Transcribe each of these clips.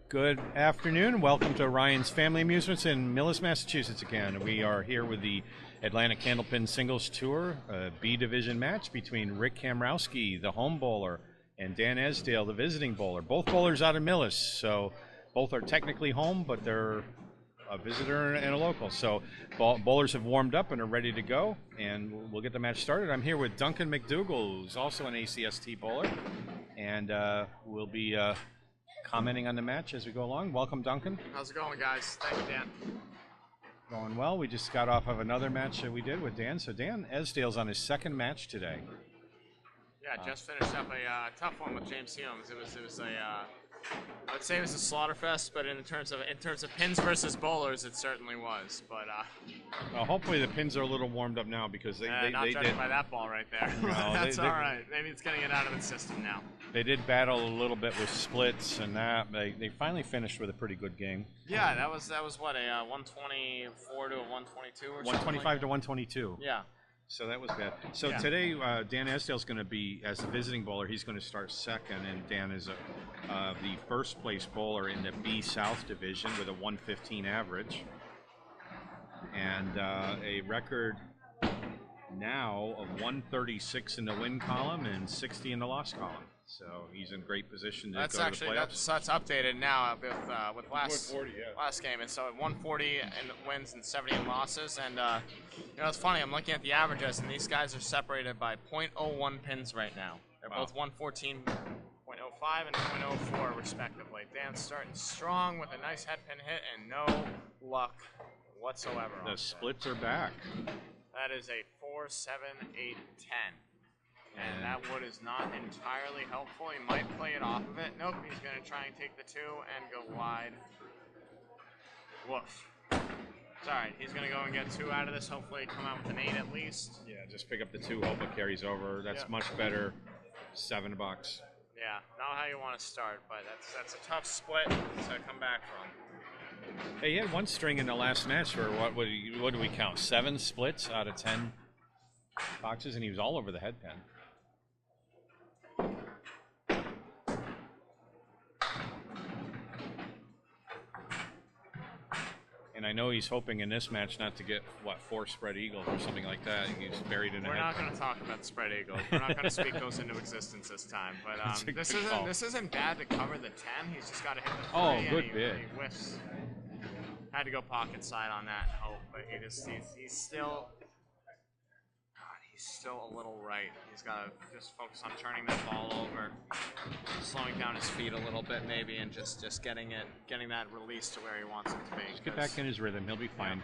Good afternoon. Welcome to Ryan's Family Amusements in Millis, Massachusetts again. We are here with the Atlantic Candlepin Singles Tour, a B Division match between Rick Kamrowski, the home bowler, and Dan Esdale, the visiting bowler. Both bowlers out of Millis, so both are technically home, but they're a visitor and a local. So bowlers have warmed up and are ready to go, and we'll get the match started. I'm here with Duncan MacDougall, who's also an ACST bowler, and we'll be commenting on the match as we go along. Welcome, Duncan. How's it going, guys? Thank you, Dan. Going well. We just got off of another match that we did with Dan. So Dan Esdale's on his second match today. Yeah, just finished up a tough one with James Humes. It was a I would say it was a slaughterfest, but in terms of pins versus bowlers, it certainly was. But well, hopefully the pins are a little warmed up now because they not judging did by that ball right there. No, That's all right. Maybe it's getting it out of its system now. They did battle a little bit with splits and that. They finally finished with a pretty good game. Yeah, that was what, a 124 to a 122 or 125 to 122. Yeah. So that was bad. So yeah. Today, Dan Esdale's going to be, as the visiting bowler, he's going to start second, and Dan is the first place bowler in the B South division with a 115 average, and a record now of 136 in the win column and 60 in the loss column. So he's in great position to go to the playoffs. That's updated now with last 140, yeah. last game, and so 140 in wins and 70 in losses. And you know, it's funny. I'm looking at the averages, and these guys are separated by 0.01 pins right now. They're both 114.05 and 0.04 respectively. Dan's starting strong with a nice head pin hit and no luck whatsoever. The splits are back. That is a 4, 7, 8, 10. And that wood is not entirely helpful. He might play it off of it. Nope, he's going to try and take the 2 and go wide. Woof. It's all right. He's going to go and get 2 out of this. Hopefully come out with an 8 at least. Yeah, just pick up the 2, hope it carries over. That's much better. $7. Yeah, not how you want to start, but that's a tough split to come back from. Hey, he had one string in the last match where what do we count? 7 splits out of 10 boxes, and he was all over the head pin. And I know he's hoping in this match not to get, 4 spread eagles or something like that. He's buried in a head. We're not going to talk about the spread eagles. We're not going to speak those into existence this time. But this isn't bad to cover the 10. He's just got to hit the 3. Oh, good bid. He whiffs. Had to go pocket side on that and hope, but he's still a little right. He's got to just focus on turning that ball over, slowing down his feet a little bit maybe, and just getting that release to where he wants it to be. Just get back in his rhythm. He'll be fine.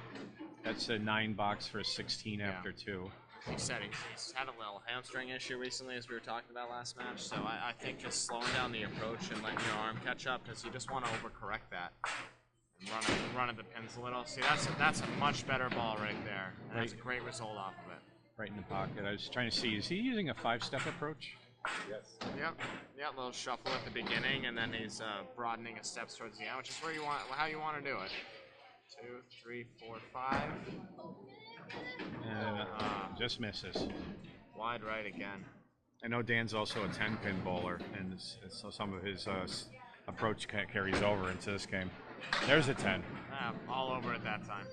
That's a 9 box for a 16 after 2. He said he's had a little hamstring issue recently, as we were talking about last match. So I think just slowing down the approach and letting your arm catch up, because you just want to overcorrect that. Run at the pins a little. See, that's a much better ball right there. And that's a great result off of it. Right in the pocket. I was trying to see, is he using a 5-step approach? Yes. Yep. A little shuffle at the beginning, and then he's broadening his steps towards the end, which is how you want to do it. 2, 3, 4, 5. Just misses. Wide right again. I know Dan's also a 10-pin bowler, and so some of his approach carries over into this game. There's a 10. All over at that time.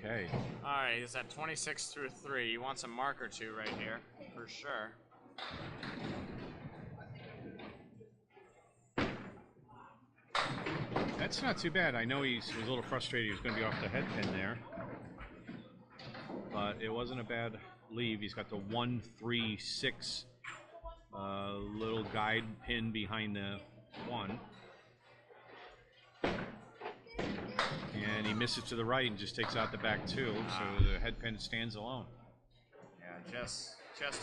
Okay. All right, he's at 26 through 3. You want some marker 2 right here, for sure. That's not too bad. I know he was a little frustrated. He was going to be off the head pin there. But it wasn't a bad leave. He's got the 1-3-6 little guide pin behind the 1. And he misses to the right and just takes out the back 2, so the head pin stands alone. Yeah, just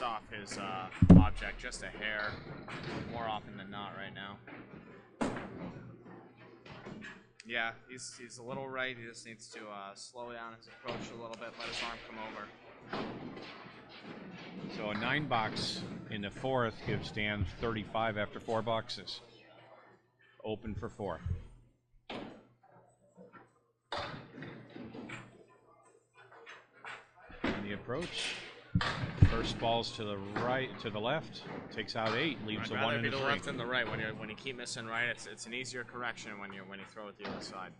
off his object, just a hair, more often than not right now. Yeah, he's a little right. He just needs to slow down his approach a little bit, let his arm come over. So a 9 box in the 4th gives Dan 35 after 4 boxes. Open for 4. And the approach. First First ball's to the right, to the left, takes out 8, leaves a 1 and a 3. I'd rather be the left than the right. When you keep missing right, it's an easier correction when you throw it the other side.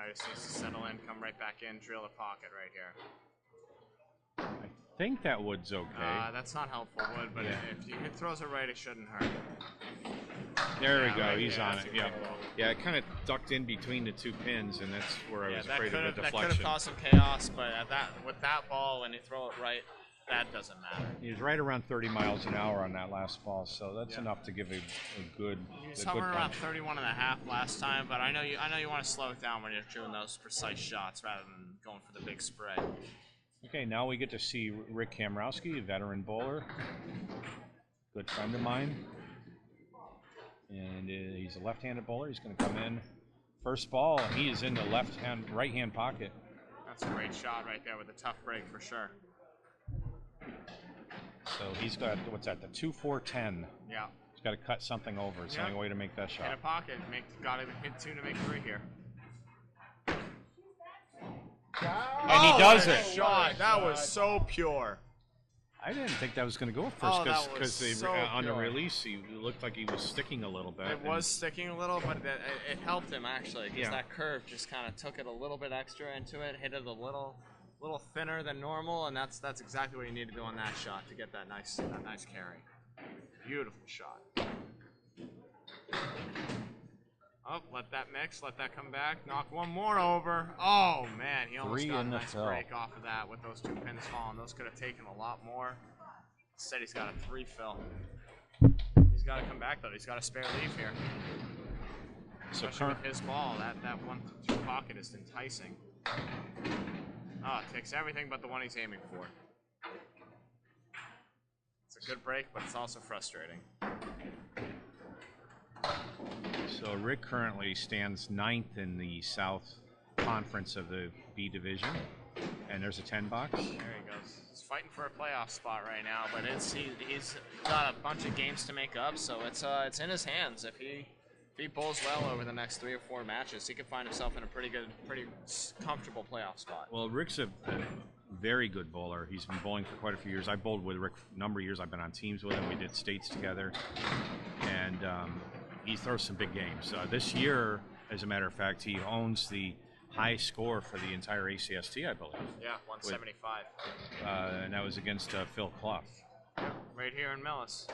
Just needs to settle in, come right back in, drill the pocket right here. I think that wood's okay. That's not helpful wood, but if he throws it right, it shouldn't hurt. There we go. Right, he's on it. Yeah, yeah. It kind of ducked in between the 2 pins, and that's where I was afraid of the deflection. That could have caused some chaos, but with that ball, when you throw it right, that doesn't matter. He was right around 30 miles an hour on that last ball, so that's enough to give a good. He was somewhere around 31.5 last time, but I know you want to slow it down when you're doing those precise shots rather than going for the big spread. Okay, now we get to see Rick Kamrowski, a veteran bowler, good friend of mine. And he's a left-handed bowler. He's going to come in. First ball, he is in the right-hand pocket. That's a great shot right there with a tough break for sure. So he's got, what's that, the 2-4-10. Yeah. He's got to cut something over. It's the only way to make that shot. In a pocket, got to hit 2 to make 3 here. And he does it. Shot. That was so pure. I didn't think that was going to go first because on the release he looked like he was sticking a little bit. It was sticking a little, but it helped him actually because that curve just kind of took it a little bit extra into it, hit it a little thinner than normal, and that's exactly what you need to do on that shot to get that nice carry. Beautiful shot. Oh, let that mix, let that come back, knock one more over. Oh man, he almost got a nice break off of that with those 2 pins falling. Those could have taken a lot more. Instead, he's got a 3 fill. He's got to come back though. He's got a spare leaf here. So especially with his ball, that 1-2 pocket is enticing. Oh, it takes everything but the one he's aiming for. It's a good break, but it's also frustrating. So Rick currently stands 9th in the South Conference of the B Division, and there's a 10 box. There he goes. He's fighting for a playoff spot right now, but he's got a bunch of games to make up, so it's in his hands. If he bowls well over the next 3 or 4 matches, he could find himself in a pretty comfortable playoff spot. Well, Rick's a very good bowler. He's been bowling for quite a few years. I bowled with Rick for a number of years. I've been on teams with him. We did states together, and he throws some big games. This year, as a matter of fact, he owns the high score for the entire ACST, I believe. Yeah, 175. And that was against Phil Clough. Right here in Millis.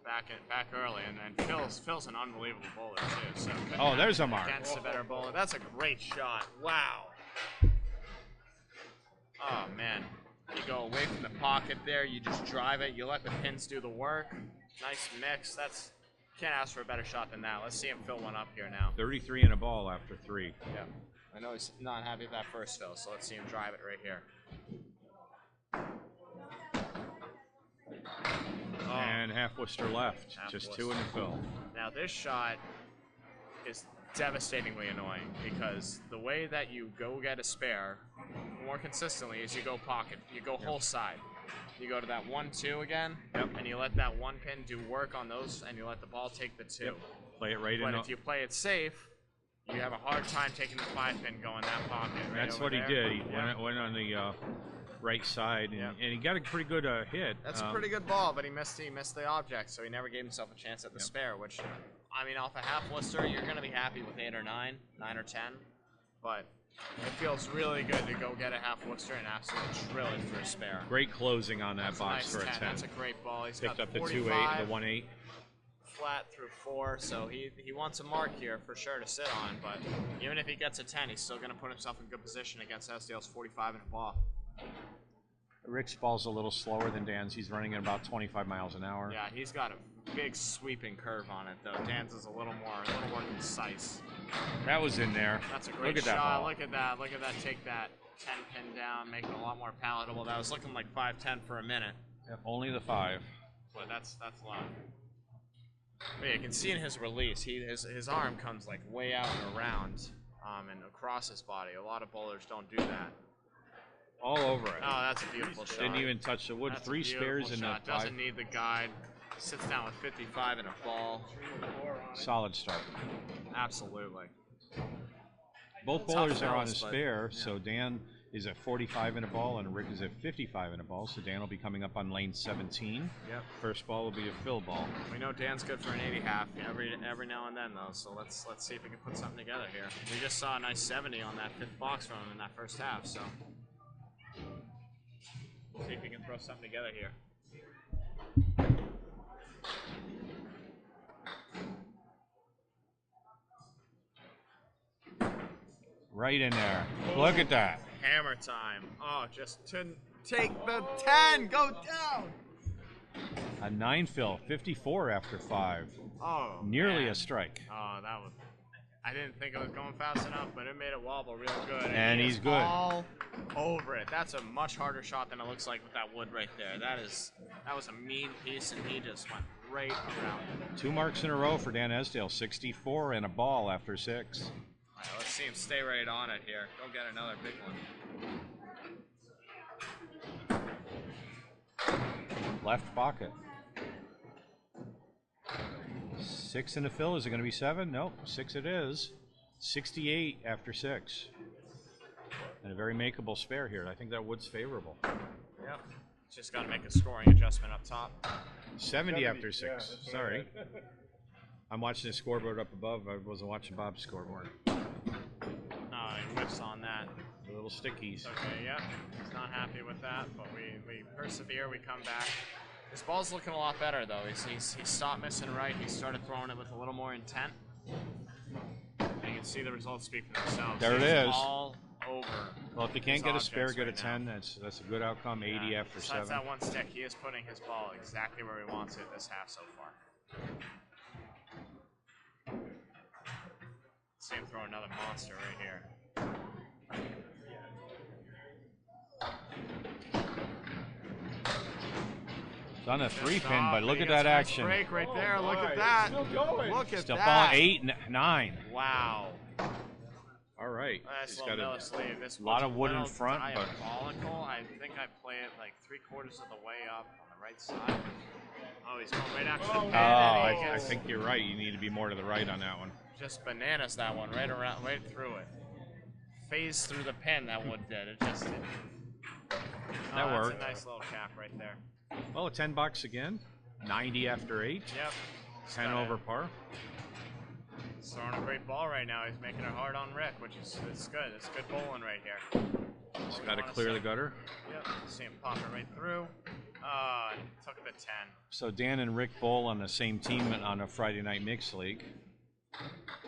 Back early, and then Phil's an unbelievable bowler too. So there's a mark. Against a better bowler. That's a great shot. Wow. Oh man, you go away from the pocket there. You just drive it. You let the pins do the work. Nice mix. Can't ask for a better shot than that. Let's see him fill one up here now. 33 in a ball after 3. Yeah. I know he's not happy with that first fill, so let's see him drive it right here. And half Worcester left. Just 2 in the fill. Now this shot is devastatingly annoying because the way that you go get a spare more consistently is you go pocket. You go whole side. You go to that 1-2 again, and you let that 1 pin do work on those, and you let the ball take the 2. Play it right in. But if you play it safe, you have a hard time taking the 5 pin going that pocket. Right. That's what he did. He went on the right side, and he got a pretty good hit. That's a pretty good ball, but he missed the object, so he never gave himself a chance at the spare. Which, I mean, off a half Worcester, you're going to be happy with 8 or 9 or 10, but it feels really good to go get a half Worcester and absolutely drill it for a spare. Great closing on that box for a 10. That's a great ball. He's picked got up the 2-8, the 1-8. Flat through 4, so he wants a mark here for sure to sit on, but even if he gets a 10, he's still going to put himself in good position against Esdale's 45 in a ball. Rick's ball's a little slower than Dan's. He's running at about 25 miles an hour. Yeah, he's got a big sweeping curve on it, though. Dan's is a little more concise. That was in there. That's a great Look at shot. That ball. Look at that. Look at that. Take that 10 pin down, make it a lot more palatable. That was looking like 5-10 for a minute. Yep, only the 5. But that's a lot. But yeah, you can see in his release, his arm comes like way out and around, and across his body. A lot of bowlers don't do that. All over it. Oh, that's a beautiful shot. Didn't even touch the wood. That's 3 spares in that 5. Doesn't need the guide. Sits down with 55 in a ball. Solid start. Absolutely. Both bowlers are on a spare, so Dan is at 45 in a ball, and Rick is at 55 in a ball. So Dan will be coming up on lane 17. Yep. First ball will be a fill ball. We know Dan's good for an 80 half every now and then though. So let's see if we can put something together here. We just saw a nice 70 on that 5th box from him in that first half. So we'll see if we can throw something together here. Right in there. Look at that. Hammer time. Oh, just to take the 10. Go down. A 9 fill, 54 after 5. Oh, nearly man. a strike. Oh, that was. I didn't think it was going fast enough, but it made it wobble real good. And he's good. All over it. That's a much harder shot than it looks like with that wood right there. That was a mean piece, and he just went right around it. 2 marks in a row for Dan Esdale. 64 and a ball after 6. All right, let's see him stay right on it here. Go get another big one. Left pocket. 6 in the fill. Is it going to be 7? Nope. 6 it is. 68 after 6. And a very makeable spare here. I think that wood's favorable. Yep. Just got to make a scoring adjustment up top. 70 after 6. Yeah, Sorry. I'm watching the scoreboard up above. I wasn't watching Bob's scoreboard. No, he whiffs on that. The little stickies. Okay, yep. He's not happy with that, but we persevere. We come back. His ball's looking a lot better, though. He's stopped missing right. He started throwing it with a little more intent. And you can see the results speak for themselves. There it is. All over. Well, if he can't get a spare good at right 10, that's a good outcome. 80 after Besides 7. that one stick, he is putting his ball exactly where he wants it this half so far. See him throw another monster right here. It's on a 3-pin, but look at that action. Break right there. Look at that. Still going. Look at Still that. falling 8, 9. Wow. All right. Nice He's little got Miller sleeve. This a lot of wood in little front, but diabolical. I think I play it like 3/4 of the way up on the right side. Oh, he's going right after the pin. and he I think you're right. You need to be more to the right on that one. just bananas that one right around, right through it. Phased through the pin that wood did. It just. That worked. That's a nice little cap right there. Well, a 10 bucks again. 90 after 8. Yep. 10 over par. He's throwing a great ball right now. He's making it hard on Rick, which is it's good. It's good bowling right here. Just got to clear the gutter. Yep. See him pop it right through. Took the 10. So Dan and Rick bowl on the same team on a Friday night mixed league.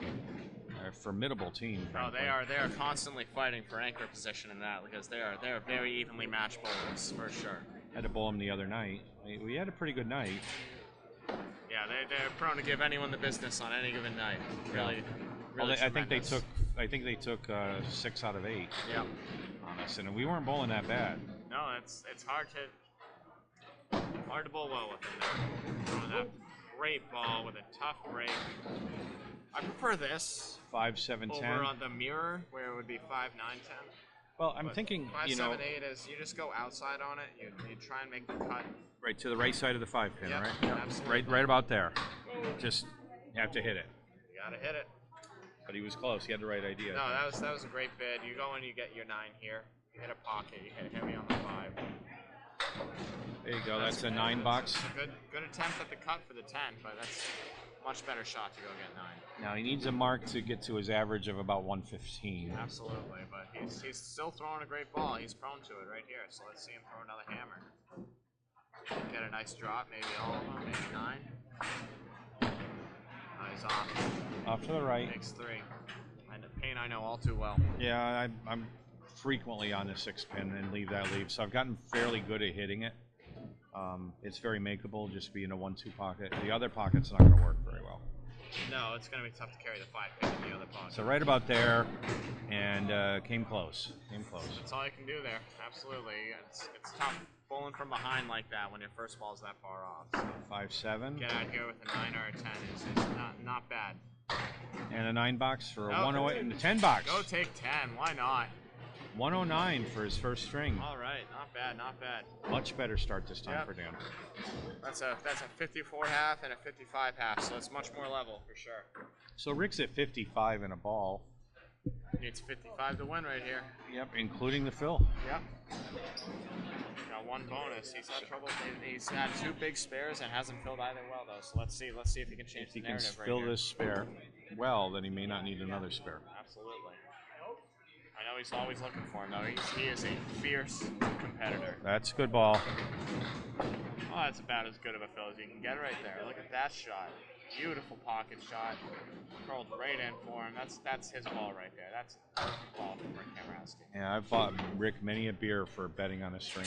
They're a formidable team. Oh, frankly. they are constantly fighting for anchor position in that because they are very evenly matched bowlers for sure. Had to bowl them the other night. We had a pretty good night. Yeah, they're prone to give anyone the business on any given night. Really, Well, really. I think they tremendous. took 6 out of 8 Yep. on us, and we weren't bowling that bad. No, it's hard to bowl well with them. Throwing that great ball with a tough break. I prefer this 5, 7, 10. over on the mirror where it would be 5, 9, 10. Well, I'm But thinking, 5, you know, 7, 8 is you just go outside on it. You try and make the cut. right to the right side of the 5 pin, Yep, right? absolutely. Right about there. Just have to hit it. You gotta hit it. But he was close. He had the right idea. No, that was a great bid. You go and you get your 9 here. You hit a pocket. You hit heavy on the 5. There you go. That's a 9 box. It's a good attempt at the cut for the 10, but that's a much better shot to go get 9. Now he needs a mark to get to his average of about 115. Absolutely, but he's still throwing a great ball. He's prone to it right here. So let's see him throw another hammer. Get a nice drop, maybe all of them, maybe 9. He's off. Off to the right. Makes 3. And the pain I know all too well. Yeah, I'm frequently on the 6 pin and leave that leave, so I've gotten fairly good at hitting it. It's very makeable, just being a 1-2 pocket. The other pocket's not going to work very well. No, it's going to be tough to carry the 5 pin in the other pocket. So right about there, and came close. Came close. That's all you can do there. Absolutely. It's tough bowling from behind like that when your first ball's that far off. So 5, 7. get out here with a 9 or a 10 is not bad. And a 9 box for a No, 108 and a 10 box. Go take 10. Why not? 109 for his first string. All right. Not bad. Not bad. Much better start this time Yep. for Dan. That's a 54 half and a 55 half, so it's much more level for sure. So Rick's at 55 in a ball. Needs 55 to win right here. Yep, including the fill. Yep. Got one bonus. He's had trouble. He's had 2 big spares and hasn't filled either well though. So let's see if he can change If the he can narrative right fill here. this spare well, then he may not need another spare. Absolutely. I know he's always looking for him though. He is a fierce competitor. That's a good ball. Oh, that's about as good of a fill as you can get right there. Look at that shot. Beautiful pocket shot. Curled right in for him. That's his ball right there. That's a perfect ball from Rick Kamrowski. Yeah, I've bought Rick many a beer for betting on a string.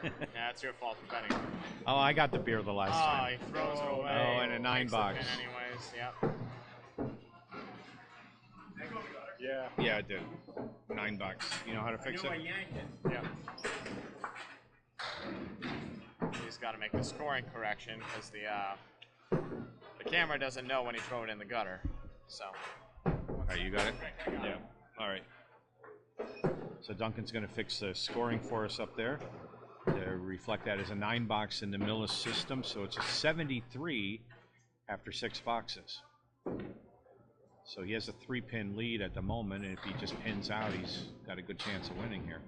Yeah, that's your fault for betting. Oh, I got the beer the last time. He throws it away. Oh, and a 9 box. Anyways, yep. Yeah, I did. $9. You know how to fix it? Yep. He's got to make the scoring correction because the camera doesn't know when he throw it in the gutter. So. All right, you got it? Yeah. All right. So Duncan's going to fix the scoring for us up there to reflect that as a 9 box in the Millis system. So it's a 73 after 6 boxes. So he has a 3-pin lead at the moment, and if he just pins out, he's got a good chance of winning here.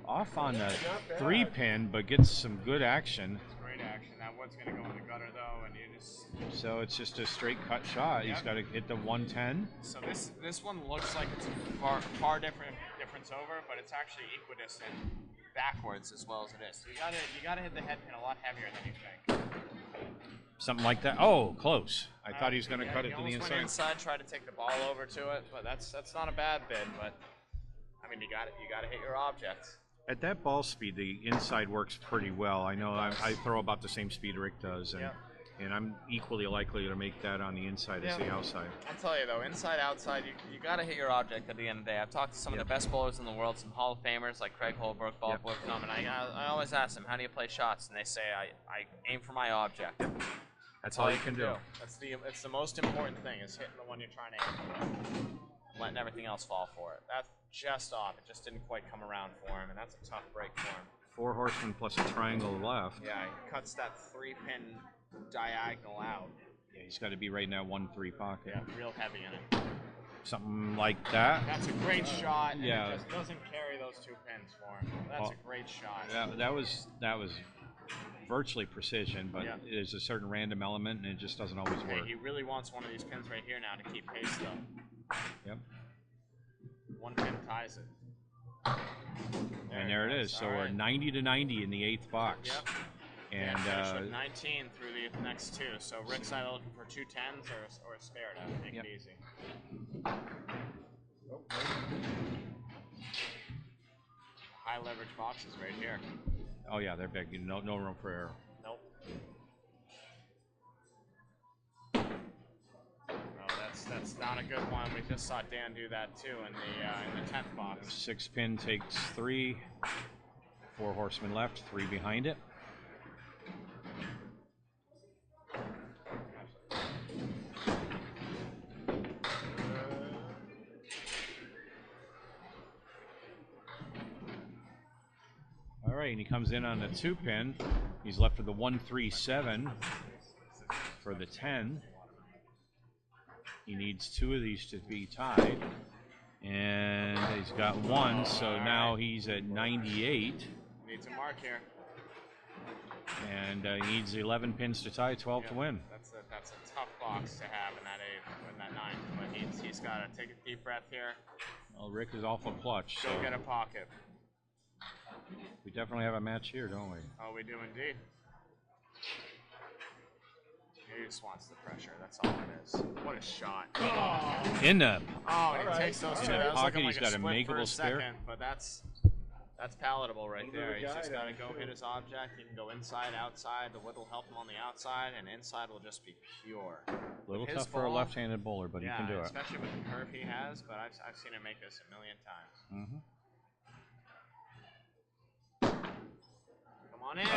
Off on the 3-pin, but gets some good action. It's great action. That wood's going to go in the gutter, though, and you just... So it's just a straight cut shot. He's got to hit the 110. So this one looks like it's a far difference over, but it's actually equidistant backwards as well as it is. So you gotta hit the head pin a lot heavier than you think. Something like that. Oh, close. I thought he was going to cut it to the Went inside. inside, tried to take the ball over to it, but that's not a bad bid. But I mean, you got to hit your object. At that ball speed, the inside works pretty well. I know I throw about the same speed Rick does, and I'm equally likely to make that on the inside as the outside. I'll tell you though, inside, outside, you got to hit your object at the end of the day. I've talked to some of the best bowlers in the world, some Hall of Famers like Craig Holbrook, ball boy come, and I always ask them, how do you play shots? And they say, I aim for my object. That's all you can do. It's the most important thing is hitting the one you're trying to aim for, letting everything else fall for it. That's just off. It just didn't quite come around for him, and that's a tough break for him. 4 horsemen plus a triangle left. Yeah, he cuts that 3-pin diagonal out. Yeah, he's got to be right in that 1-3 pocket. Yeah, real heavy in it. Something like that. That's a great shot, and yeah. it just doesn't carry those 2 pins for him. That's a great shot. That was virtually precision, but there's a certain random element, and it just doesn't always work. He really wants one of these pins right here now to keep pace, though. Yep. 1 pin ties it. And there it is. So we're 90 to 90 in the 8th box. Yep. And finish with 19 through the next 2. So Rick's either looking for 2 10s or a spare to make it easy. High leverage boxes right here. Oh yeah, they're big. No room for error. Nope. No, that's not a good one. We just saw Dan do that too in the 10th box. 6-pin takes 3. 4 horsemen left. 3 behind it. All right, and he comes in on the 2-pin. He's left with the 1-3-7 for the 10. He needs 2 of these to be tied, and he's got 1, so now he's at 98. Needs a mark here. And he needs 11 pins to tie, 12 to win. That's a tough box to have in that 8th, in that 9th, but he's got to take a deep breath here. Well, Rick is awful clutch. Go get a pocket. We definitely have a match here, don't we? Oh, we do indeed. He just wants the pressure. That's all it is. What a shot. Oh. In the he takes those 2. That was pocket, like he's got a makeable spare. Second, but that's palatable right there. He's just got to go hit his object. He can go inside, outside. The wood will help him on the outside, and inside will just be pure. A little tough for a left-handed bowler, but he can do it. Especially with the curve he has, but I've seen him make this a million times. Mm-hmm. Come on in.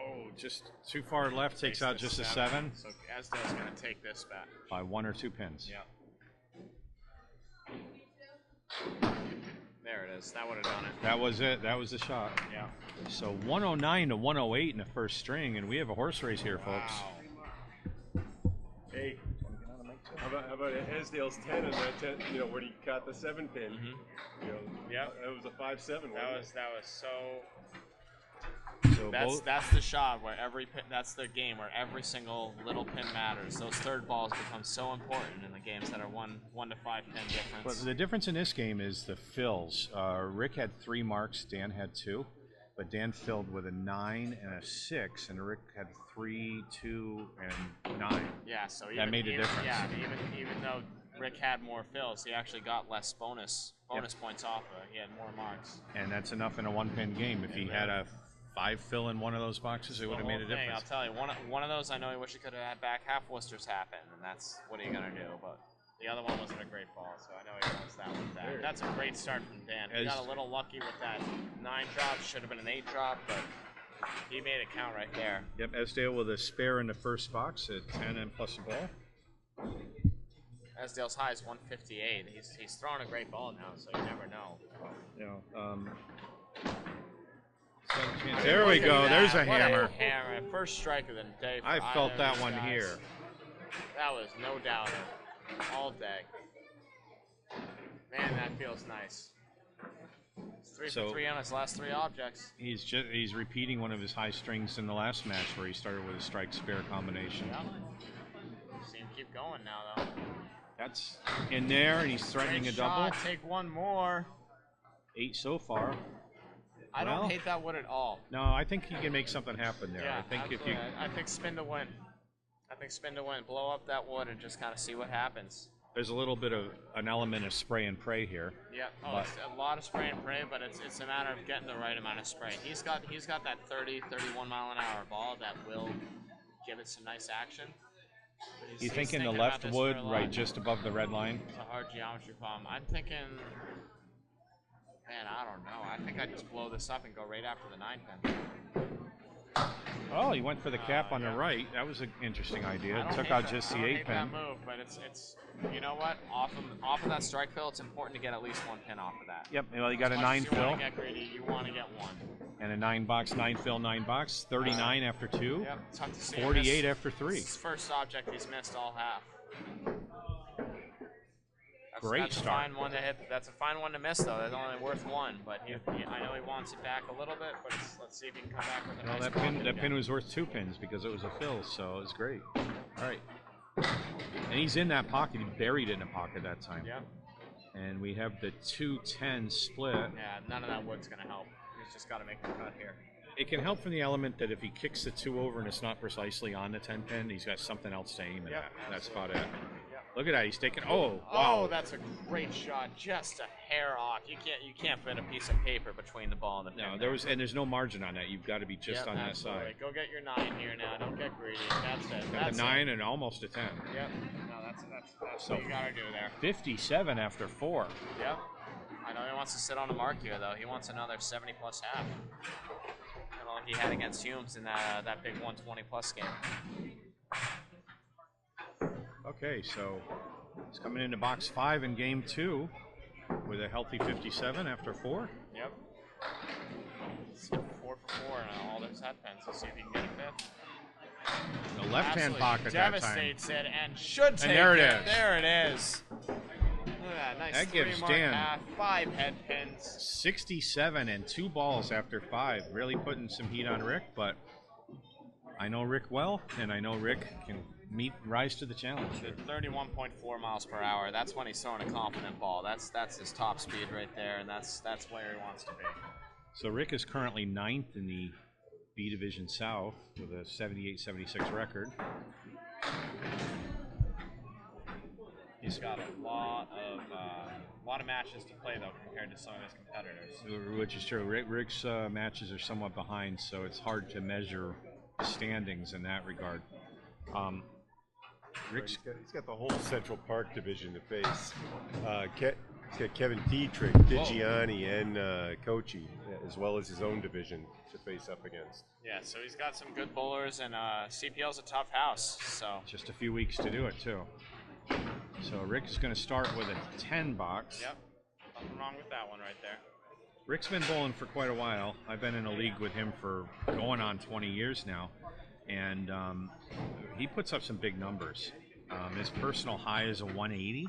Oh, just too far left. Takes out just a 7. So Esdale's going to take this back. By 1 or 2 pins. Yeah. There it is. That would have done it. That was it. That was the shot. Yeah. So 109 to 108 in the first string, and we have a horse race here, folks. Hey. How about Esdale's 10 and that 10? You know, when he caught the 7-pin. You know, Yep. That was a 5-7. That was so. So That's the shot where that's the game where every single little pin matters. Those third balls become so important in the games that are 1 to 5 pin difference. But the difference in this game is the fills. Rick had 3 marks, Dan had 2, but Dan filled with a 9 and a 6, and Rick had 3, 2, and 9. Yeah, so that made a difference. Yeah, even though Rick had more fills, he actually got less bonus points off of it. He had more marks. And that's enough in a 1-pin game. If he had a 5 fill in one of those boxes, it would have made a difference. I'll tell you, one of those I know he wish he could have had back half Worcesters happen, and that's what are you gonna do? But the other one wasn't a great ball, so I know he wants that one back. That's a great start from Dan. He got a little lucky with that 9 drop. Should have been an 8 drop, but he made it count right there. Yep, Esdale with a spare in the first box at 10 and plus a ball. Esdale's high is 158. He's throwing a great ball now, so you never know. There we go. There's a what hammer. A hammer. First strike of the day. I felt that one here. That was no doubt all day. Man, that feels nice. It's 3 for 3 on his last 3 objects. He's repeating one of his high strings in the last match where he started with a strike spare combination. Yeah. See him keep going now though. That's in there, and he's threatening great a double. Shot. Take one more. 8 so far. I don't hate that wood at all. No, I think he can make something happen there. Yeah, I think absolutely. I think spin to win. Blow up that wood and just kind of see what happens. There's a little bit of an element of spray and pray here. Yeah, it's a lot of spray and pray, but it's a matter of getting the right amount of spray. He's got that 30, 31 mile an hour ball that will give it some nice action. You thinking the left wood right just above the red line? It's a hard geometry problem. I'm thinking. Man, I don't know. I think I'd just blow this up and go right after the 9-pin. Oh, he went for the cap on the right. That was an interesting idea. Took out just the 8-pin. I don't hate that move, but it's you know what? Off of that strike fill, it's important to get at least 1 pin off of that. Yep. Well, you got a 9 fill. You want to get greedy. You want to get 1. And a 9 box, 9 fill, 9 box. 39 after 2. Yep. Tough to see 48 after 3. His first object he's missed all half. Great start. A fine one to hit. That's a fine one to miss, though. That's only worth 1. But I know he wants it back a little bit. But let's see if he can come back with a nice that pin was worth 2 pins because it was a fill, so it was great. All right. And he's in that pocket. He buried it in a pocket that time. Yep. And we have the 2-10 split. Yeah, none of that wood's going to help. He's just got to make the cut here. It can help from the element that if he kicks the 2 over and it's not precisely on the 10 pin, he's got something else to aim at that spot at. Look at that, he's taking. Oh, wow! Oh, that's a great shot, just a hair off. You can't fit a piece of paper between the ball and the pin. No, there's no margin on that. You've got to be just on that side. Go get your 9 here now. Don't get greedy. That's it. Got the 9 and almost a 10. Yep. No, that's what you gotta do there. 57 after 4. Yep. I know he wants to sit on a mark here though. He wants another 70 plus half. Kind of like he had against Humes in that big 120 plus game. Okay, so he's coming into box 5 in game 2 with a healthy 57 after 4. Yep. Let's hit 4 for 4 and all those head pins. Let's see if he can get a 5th. The left-hand pocket that time. Devastates it and should take and there it it. is. There it is. Look at that nice that gives 3-mark Dan half, 5 head pins. 67 and 2 balls after 5. Really putting some heat on Rick, but I know Rick well, and I know Rick can rise to the challenge. 31.4 miles per hour. That's when he's throwing a confident ball. That's his top speed right there, and that's where he wants to be. So Rick is currently 9th in the B Division South with a 78-76 record. He's got a lot of matches to play though compared to some of his competitors. Which is true. Rick's matches are somewhat behind, so it's hard to measure standings in that regard. He's got the whole Central Park division to face. He's got Kevin Dietrich, Digiani, and Kochi, as well as his own division to face up against. Yeah, so he's got some good bowlers, and CPL's a tough house. So just a few weeks to do it too. So Rick is going to start with a 10 box. Yep, nothing wrong with that one right there. Rick's been bowling for quite a while. I've been in a league with him for going on 20 years now, and he puts up some big numbers. His personal high is a 180.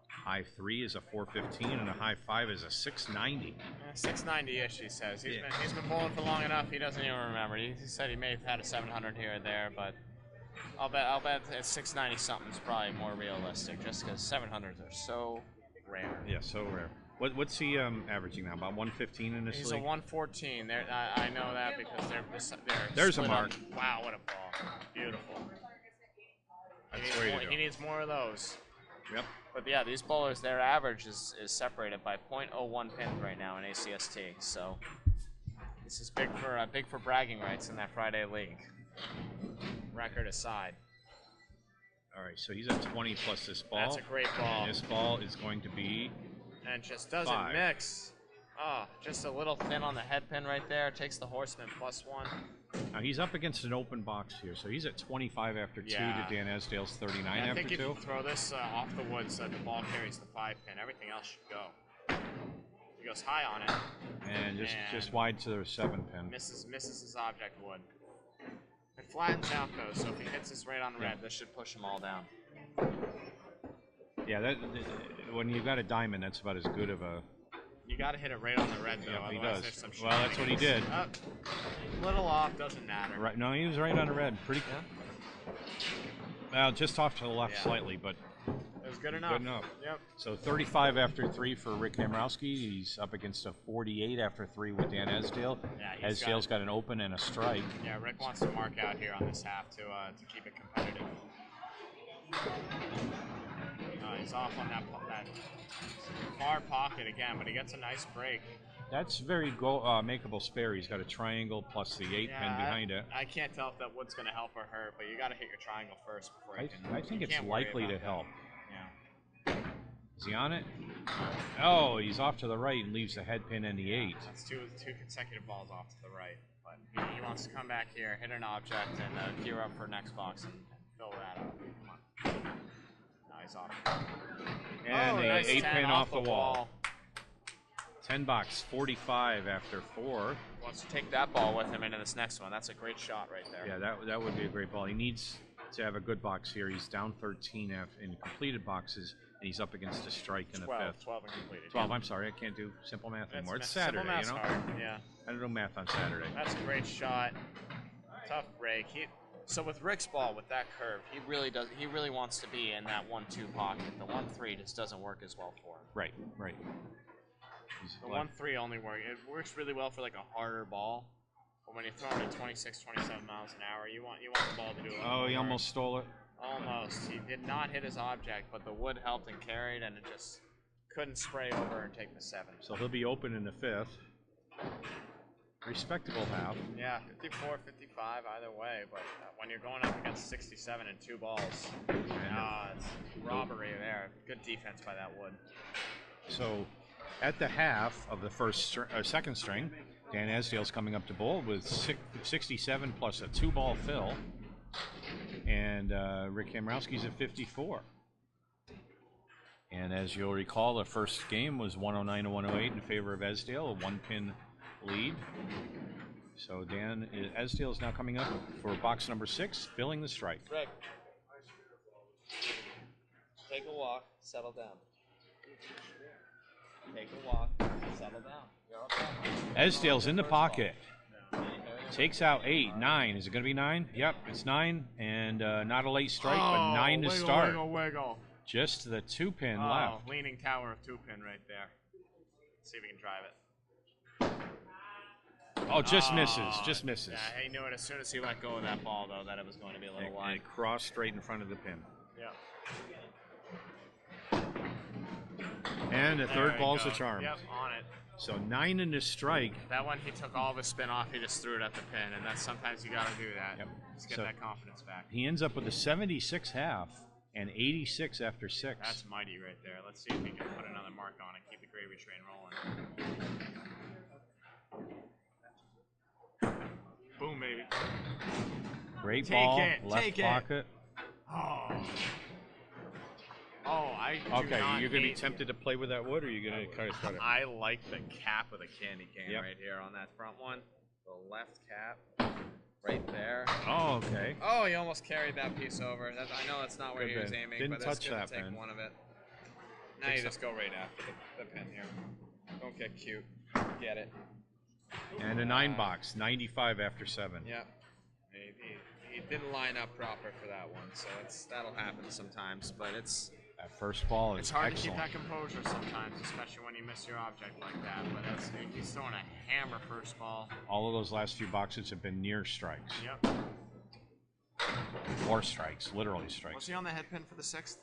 High 3 is a 415, and a high 5 is a 690. 690-ish, he says. He's been bowling for long enough. He doesn't even remember. He said he may have had a 700 here or there, but I'll bet 690 something is probably more realistic, just because 700s are so rare. Yeah, so rare. What's he averaging now? About 115 in this He's league? a 114. I know that because There's a split mark. up. Wow, what a ball! Beautiful. That's He needs more of those. Yep. But yeah, these bowlers, their average is separated by 0.01 pins right now in ACST. So this is big for bragging rights in that Friday league. Record aside. All right, so he's at 20 plus this ball. That's a great ball. And this ball is going to be and just doesn't 5. mix. Oh, just a little thin on the head pin right there. Takes the horseman +1. Now he's up against an open box here, so he's at 25 after 2 to Dan Esdale's 39 after 2. I think if you throw this off the wood so the ball carries the 5 pin, everything else should go. He goes high on it. And just wide to the 7 pin. Misses his object wood. It flattens out though, so if he hits this right on red, this should push them all down. Yeah, when you've got a diamond, that's about as good of a... You got to hit it right on the red, though. Yeah, he otherwise does. There's some well, that's what he did. Little off, doesn't matter. Right? No, he was right on the red. Pretty. Yeah. Well, just off to the left slightly, but it was good enough. Good enough. Yep. So 35 after 3 for Rick Kamrowski. He's up against a 48 after 3 with Dan Esdale. Yeah, Esdale's got an open and a strike. Yeah, Rick wants to mark out here on this half to keep it competitive. He's off on that far pocket again, but he gets a nice break. That's very makeable spare. He's got a triangle plus the 8 pin behind it. I can't tell if that wood's going to help or hurt, but you got to hit your triangle first before you can. I think it's likely to help. Yeah. Is he on it? Oh, he's off to the right and leaves the head pin and the 8. That's two consecutive balls off to the right. But he wants to come back here, hit an object, and gear up for next box and fill that up. Come on. No, he's off. And the nice 8 pin off the wall. 10 box, 45 after 4. Wants to take that ball with him into this next one. That's a great shot right there. Yeah, that would be a great ball. He needs to have a good box here. He's down 13 in completed boxes, and he's up against a strike in the 5th. 12 in completed. 12, I'm sorry. I can't do simple math anymore. It's Saturday, simple math's you know? hard. Yeah. I don't do math on Saturday. That's a great shot. Tough break. So with Rick's ball, with that curve, he really wants to be in that 1-2 pocket. The 1-3 just doesn't work as well for him. Right. The 1-3 only works. It works really well for like a harder ball. But when you're throwing at 26, 27 miles an hour, you want the ball to do a little he almost stole it. Almost. He did not hit his object, but the wood helped and carried, and it just couldn't spray over and take the 7. So he'll be open in the 5th. Respectable half. Yeah, 54, 55, either way. But when you're going up against 67 and 2 balls, it's robbery there. Good defense by that wood. So at the half of the second string, Dan Esdale's coming up to bowl with 67 plus a 2-ball fill. And Rick Kamrowski's at 54. And as you'll recall, the first game was 109 to 108 in favor of Esdale, a 1-pin lead. So Esdale is now coming up for box number 6, filling the strike. Rick, take a walk, settle down. Take a walk, settle down. You're okay. Esdale's in the pocket. Takes out 8, 9. Is it going to be 9? Yep, it's 9, and not a late strike, but 9 to start. Wiggle. Just the 2-pin left. Leaning tower of 2-pin right there. Let's see if we can drive it. Oh, just misses. Yeah, he knew it as soon as he let go of that ball, though, that it was going to be a little wide. It crossed straight in front of the pin. Yeah. And the third ball's a charm. Yep, on it. So 9 in the strike. That one, he took all of his spin off. He just threw it at the pin, and that's sometimes you got to do that. Yep. Just get that confidence back. He ends up with a 76 half and 86 after 6. That's mighty right there. Let's see if he can put another mark on and keep the gravy train rolling. Boom, baby. Great ball, left Take pocket. I do Okay, not you're going to be hate tempted to play with that wood, or are you going to kind of cut it? I like the cap of the candy cane right here on that front one. The left cap. right there. Oh, okay. Oh, he almost carried that piece over. I know that's not where Good he was bit. aiming, Didn't but that's touch good that to take pin. one of it. Now you just go right after the pin here. Don't get cute. Get it. And a 9 box, 95 after 7. Yep. He didn't line up proper for that one, so that'll happen sometimes. But That first ball is it's hard excellent. to keep that composure sometimes, especially when you miss your object like that. But he's throwing a hammer first ball. All of those last few boxes have been near strikes. Yep. Or strikes, literally strikes. Was he on the head pin for the 6th?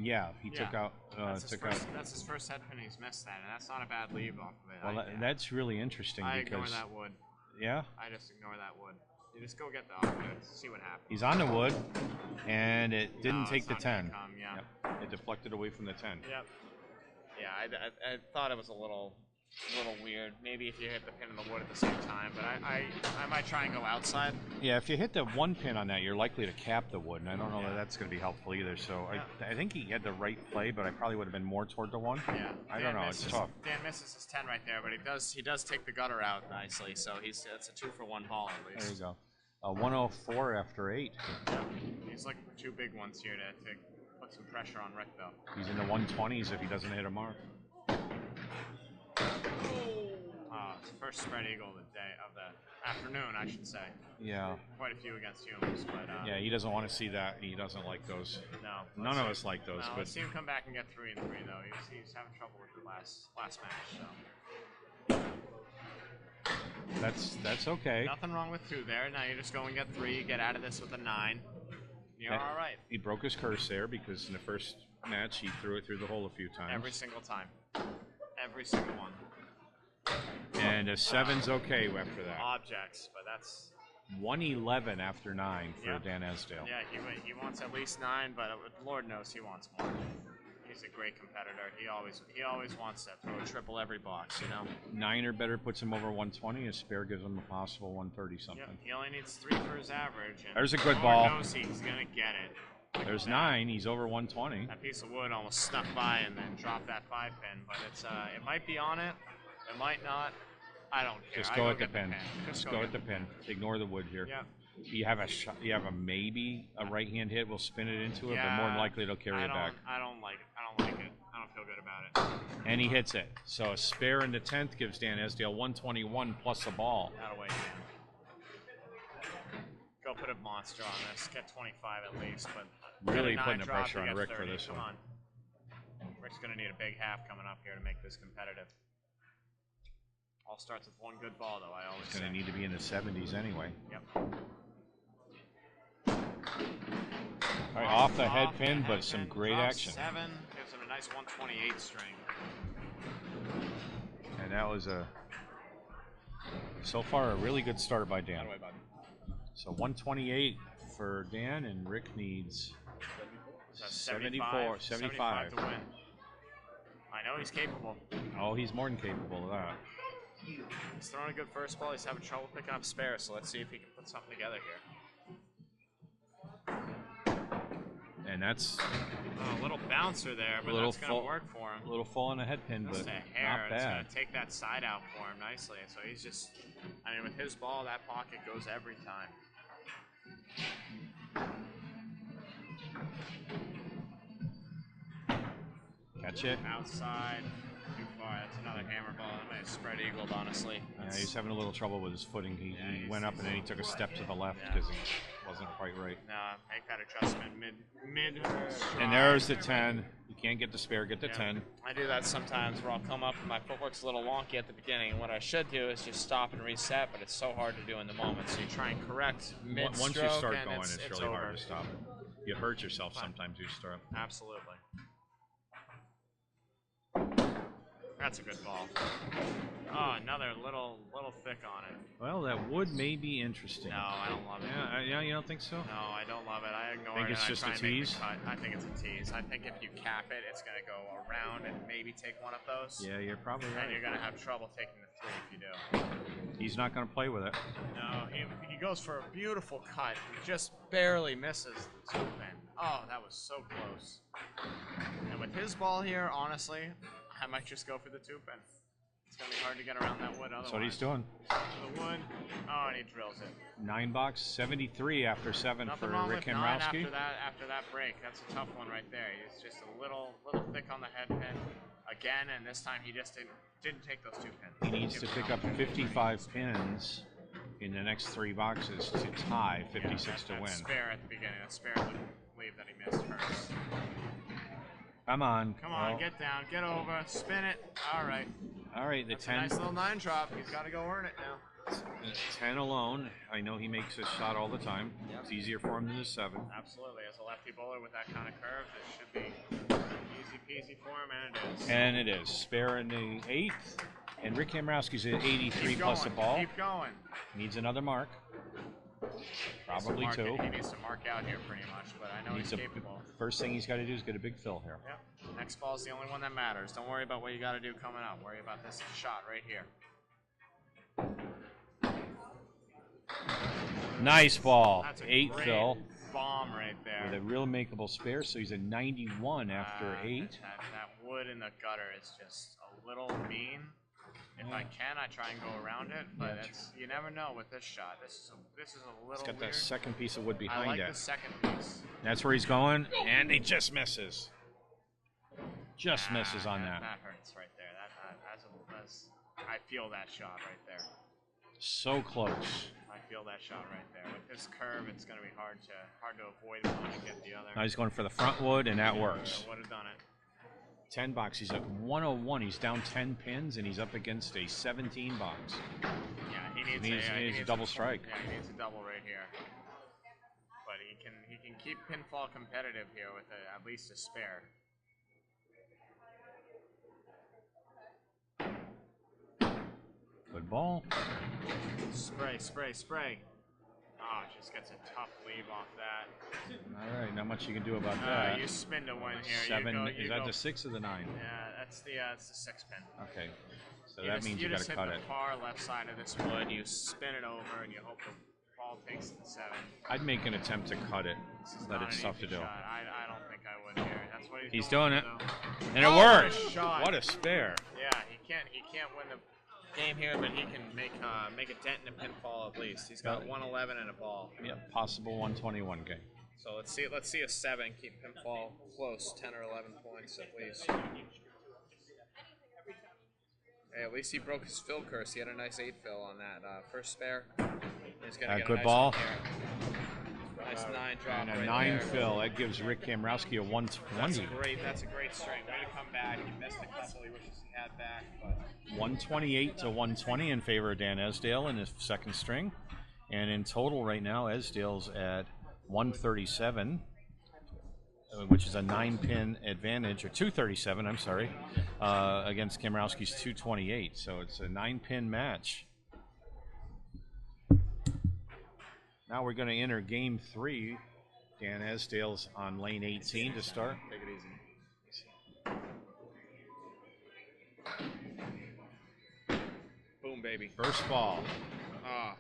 Yeah, he took out. That's his first head pin. He's missed that, and that's not a bad leave off of it. Well, that's really interesting I because ignore that wood. Yeah, I just ignore that wood. You just go get the object, see what happens. he's on the wood, and it didn't take the 10. Yeah. Yep. It deflected away from the 10. Yep. Yeah, I thought it was a little weird. Maybe if you hit the pin in the wood at the same time, but I might try and go outside. Yeah, if you hit the 1 pin on that, you're likely to cap the wood, and I don't know that that's going to be helpful either. So I think he had the right play, but I probably would have been more toward the 1. Yeah, I don't know. It's tough. Dan misses his 10 right there, but he does take the gutter out nicely. So it's a 2-for-1 ball at least. There you go. 104 after 8. Yeah. He's looking for 2 big ones here to put some pressure on Rick, though. He's in the 120s if he doesn't hit a mark. It's the first spread eagle of the day, of the afternoon, I should say. Yeah. Quite a few against humans, but yeah, he doesn't want to see that. He doesn't like those. No. None of us like those. No, but let's see him come back and get 3 and 3 though. He's having trouble with the last match, so. That's okay. Nothing wrong with 2 there. Now you just go and get 3. You get out of this with a 9. You're all right. He broke his curse there because in the first match he threw it through the hole a few times. Every single time. Every single one. And a 7's okay after that. Objects, but that's 111 after 9 for Dan Esdale. Yeah, he wants at least 9, but Lord knows he wants more. He's a great competitor. He always wants to throw a triple every box, you know. 9 or better puts him over 120. A spare gives him a possible 130 something. Yep, he only needs 3 for his average. And there's a good Lord ball. Knows he's gonna get it. There's 9. He's over 120. That piece of wood almost snuck by and then dropped that 5 pin, but it might be on it. It might not. I don't care. Just go at the pin. Just go at the pin. Ignore the wood here. Yep. You have a maybe a right hand hit will spin it into it, but more than likely it'll carry it back. I don't like it. I don't feel good about it. And he hits it. So a spare in the 10th gives Dan Esdale 121 plus a ball. That'll wait, man. Go put a monster on this. Get 25 at least, but really putting the pressure on Rick for this one. Come on. Rick's gonna need a big half coming up here to make this competitive. All starts with 1 good ball, though. I always say. It's going to need to be in the 70s anyway. Yep. All right, off the head pin, but some great action. 7 gives him a nice 128 string. And that was so far a really good start by Dan. So 128 for Dan, and Rick needs 75 to win. I know he's capable. Oh, he's more than capable of that. He's throwing a good first ball. He's having trouble picking up spares, so let's see if he can put something together here. And that's a little bouncer there, but that's going to work for him. A little full on the head pin, just but a hair. not bad. It's going to take that side out for him nicely. So he's just, I mean, with his ball, that pocket goes every time. Catch it. Outside. Too far. That's another hammer ball. I might have spread eagled, honestly. Yeah, he's having a little trouble with his footing. He went up and then he took a step to the left because he wasn't quite right. No, make that adjustment mid. And there's the 10. You can't get the spare, get the 10. I do that sometimes where I'll come up and my footwork's a little wonky at the beginning. And what I should do is just stop and reset, but it's so hard to do in the moment. So you try and correct mid-stroke. Once you start going, it's really over. hard to stop it. You hurt yourself sometimes you start. Absolutely. That's a good ball. Oh, another little thick on it. Well, that would may be interesting. No, I don't love it. Yeah, you don't think so? No, I don't love it. I ignore it. Think it's just a tease? I think it's a tease. I think if you cap it, it's going to go around and maybe take one of those. Yeah, you're probably right. And you're going to have trouble taking the 3 if you do. He's not going to play with it. No, he goes for a beautiful cut. He just barely misses the 2 pin. Oh, that was so close. And with his ball here, honestly, I might just go for the 2 pin. It's gonna be hard to get around that wood otherwise. That's what he's doing. The wood. Oh, and he drills it. 9 box, 73 after 7 Nothing for wrong Rick with 9 Kamrowski. after that break. That's a tough one right there. He's just a little thick on the head pin again, and this time he just didn't take those 2 pins. He needs to pick up 55 pins in the next 3 boxes to tie 56 to win. Spare at the beginning. That spare would leave that he missed first. Come on. Come on, get down, get over, spin it. All right. All right, the That's 10. a nice little 9 drop. He's got to go earn it now. 10 alone. I know he makes a shot all the time. Yep. It's easier for him than the 7. Absolutely. As a lefty bowler with that kind of curve, it should be easy peasy for him, and it is. And it is. Spare in the 8th. And Rick Kamrowski's at 83 plus the ball. Keep going. Needs another mark. Probably 2. He needs to mark out here pretty much, but I know he's capable. First thing he's got to do is get a big fill here. Yep. Next ball is the only one that matters. Don't worry about what you got to do coming up. Worry about this shot right here. Nice ball. That's a 8 great fill. Bomb right there. With a real makeable spare, so he's at 91 after 8. That wood in the gutter is just a little mean. If I can, I try and go around it, but you never know with this shot. This is a little. He's got weird. that second piece of wood behind I like it. the second piece. That's where he's going, and he just misses. Just misses on that. That hurts right there. I feel that shot right there. So close. I feel that shot right there. With this curve, it's going to be hard to avoid one and get the other. Now he's going for the front wood, and that works. Would have done it. 10 box. He's at 101. He's down 10 pins, and he's up against a 17 box. Yeah, he needs a double strike. Yeah, he needs a double right here. But he can keep pinfall competitive here with at least a spare. Good ball. Spray. Oh, just gets a tough leave off that. All right, not much you can do about that. You spin to win here. 7. You Is that the 6 or the 9? Yeah, that's the 6 pin. Okay, so that means you got to cut it. You just hit the far left side of this wood. You spin it over, and you hope the ball takes the 7. I'd make an attempt to cut it, but it's tough to do. Shot. I don't think I would here. That's what he's doing it, though. and it works. What a spare! Yeah, he can't win the game here, but he can make a dent in a pinfall at least. He's got 111 and a ball. Yeah, possible 121 game. So let's see a 7 keep pinfall close, 10 or 11 points at least. Hey, at least he broke his fill curse. He had a nice 8 fill on that first spare. He's gonna get good a nice ball. Nice 9 drop And a right 9 there. fill. That gives Rick Kamrowski a 120. That's a great string. Way to come back. He missed a couple he wishes he had back, but 128 to 120 in favor of Dan Esdale in his second string. And in total right now, Esdale's at 137, which is a 9-pin advantage, or 237, I'm sorry, against Kamrowski's 228. So it's a 9-pin match. Now we're going to enter game 3. Dan Esdale's on lane 18 to start. take it easy. Boom, baby. First ball. Ah,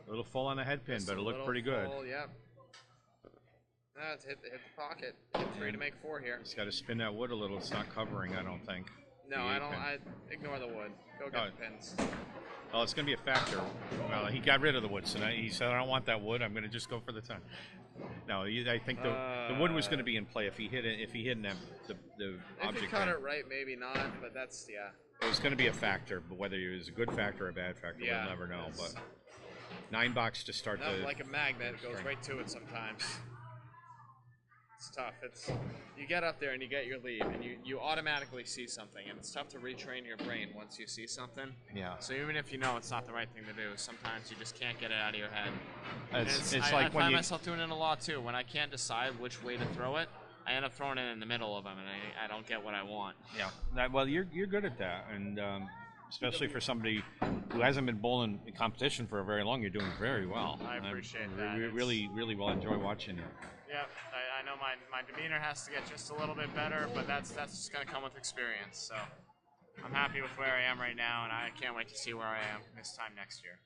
A little full on the head pin, but it looked pretty good. Yep. It's hit the pocket. Hit 3 to make 4 here. He's got to spin that wood a little. It's not covering, I don't think. No, I don't. I ignore the wood. Go get the pins. Well, it's going to be a factor. Well, he got rid of the wood, so now he said, I don't want that wood. I'm going to just go for the 10. No, I think the wood was going to be in play if he hit it. If he hit the object. If he cut it right, maybe not. But that's It was going to be a factor, but whether it was a good factor or a bad factor, we'll never know. But 9 box to start the. Like a magnet, it goes right to it sometimes. It's tough. You get up there and you get your lead, and you automatically see something, and it's tough to retrain your brain once you see something. Yeah. So even if you know it's not the right thing to do, sometimes you just can't get it out of your head. I find myself doing it a lot too. When I can't decide which way to throw it, I end up throwing it in the middle of them, and I don't get what I want. Yeah. Well, you're good at that, and especially for somebody who hasn't been bowling in competition for very long, you're doing very well. I appreciate that. Really will enjoy watching you. Yeah, I know my demeanor has to get just a little bit better, but that's just going to come with experience. So I'm happy with where I am right now, and I can't wait to see where I am this time next year.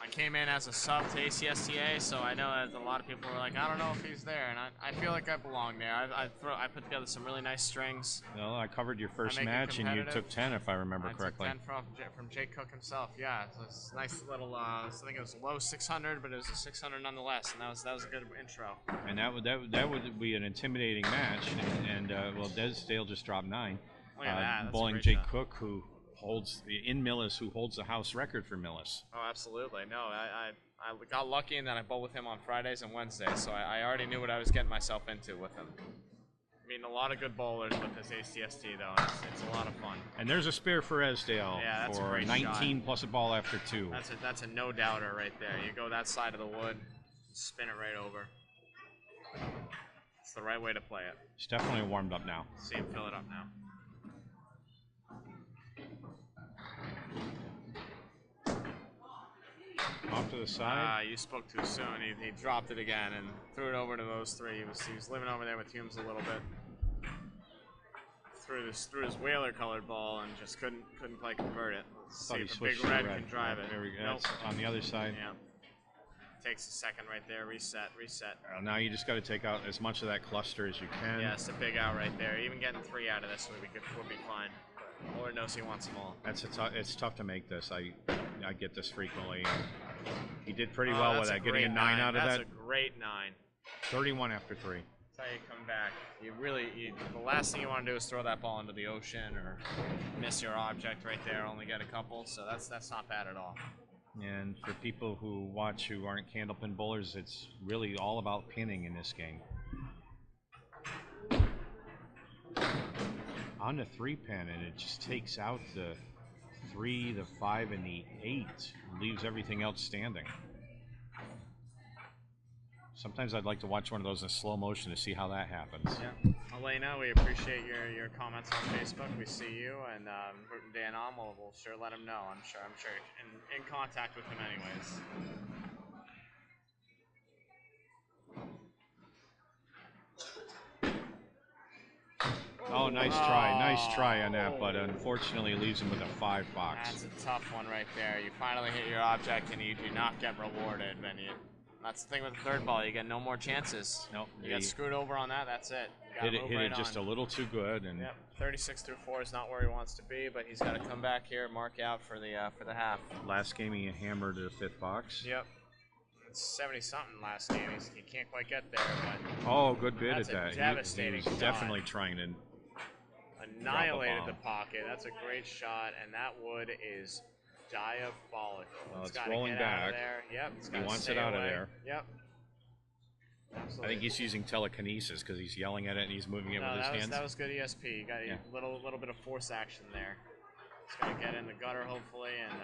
I came in as a sub to ACSTA, so I know that a lot of people were like, I don't know if he's there, and I feel like I belong there. I put together some really nice strings. Well, I covered your first match, and you took 10, if I remember correctly. I took 10 from Jake Cook himself. Yeah, so it's a nice little. I think it was low 600, but it was a 600 nonetheless, and that was a good intro. And that would be an intimidating match, and well, Esdale just dropped 9. Look at that. Bowling Jake Cook, who holds the house record for Millis. Oh, absolutely. No, I got lucky in that I bowled with him on Fridays and Wednesdays, so I already knew what I was getting myself into with him. I mean, a lot of good bowlers with this ACST, though. It's a lot of fun. And there's a spare for Esdale that's for a great 19 shot. plus a ball after 2. That's a no-doubter right there. You go that side of the wood, spin it right over. It's the right way to play it. It's definitely warmed up now. See him fill it up now. Off to the side. You spoke too soon. He dropped it again and threw it over to those 3. He was living over there with Humes a little bit. Threw his Whaler-colored ball and just couldn't quite convert it. Let's see if Big Red can drive it. There we go. Nope. That's on the other side. Yeah. Takes a second right there. Reset. Now you just got to take out as much of that cluster as you can. Yeah, it's a big out right there. Even getting 3 out of this would be fine. Lord knows he wants them all. It's tough to make this. I get this frequently. He did pretty well with that, getting a 9 out of that. That's a great 9. 31 after 3. That's how you come back. The last thing you want to do is throw that ball into the ocean or miss your object right there. Only get a couple, so that's not bad at all. And for people who watch who aren't candlepin bowlers, it's really all about pinning in this game. On the 3-pin, and it just takes out the 3, the 5, and the 8, leaves everything else standing. Sometimes I'd like to watch one of those in slow motion to see how that happens. Yeah. Elena, we appreciate your comments on Facebook. We see you, and from Dan on, we'll sure let him know. I'm sure in contact with him anyways. Oh, nice try on that, but unfortunately leaves him with a 5 box. That's a tough one right there. You finally hit your object, and you do not get rewarded. That's the thing with the 3rd ball. You get no more chances. Nope. You get screwed over on that. That's it. Hit it just a little too good, and 36 through 4 is not where he wants to be, but he's got to come back here, mark out for the half. Last game he hammered the 5th box. Yep. It's 70-something last game. He can't quite get there, but oh, good bit at that. That's a devastating he was definitely trying to annihilated the pocket. That's a great shot, and that wood is diabolical. Well, it's rolling get back. Out of there. Yep. He wants it out of there. Yep. Absolutely. I think he's using telekinesis because he's yelling at it and he's moving it with his hands. That was good ESP. You got a little bit of force action there. It's going to get in the gutter, hopefully, and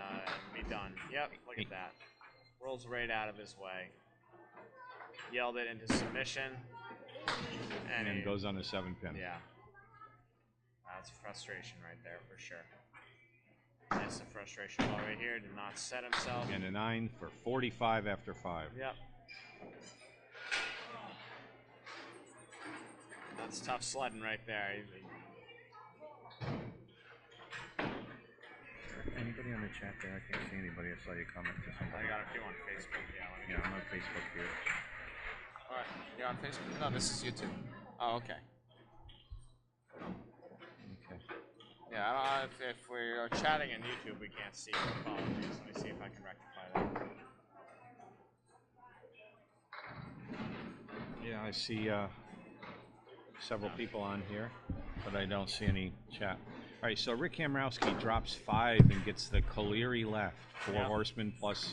be done. Yep, look at that. Rolls right out of his way. Yelled it into submission. And goes on a 7-pin. Yeah. That's frustration right there for sure. That's a frustration ball right here. Did not set himself. And a 9 for 45 after 5. Yep. That's tough sledding right there. Anybody on the chat there? I can't see anybody. I saw you comment to somebody. I got a few on Facebook. Yeah, I'm on Facebook here. All right, you're on Facebook? No, this is YouTube. Oh, okay. Okay. Yeah, if we are chatting on YouTube, we can't see you. Apologies. Let me see if I can rectify that. Yeah, I see several people on here, but I don't see any chat. All right, so Rick Kamrowski drops 5 and gets the Coleary left. 4 horsemen plus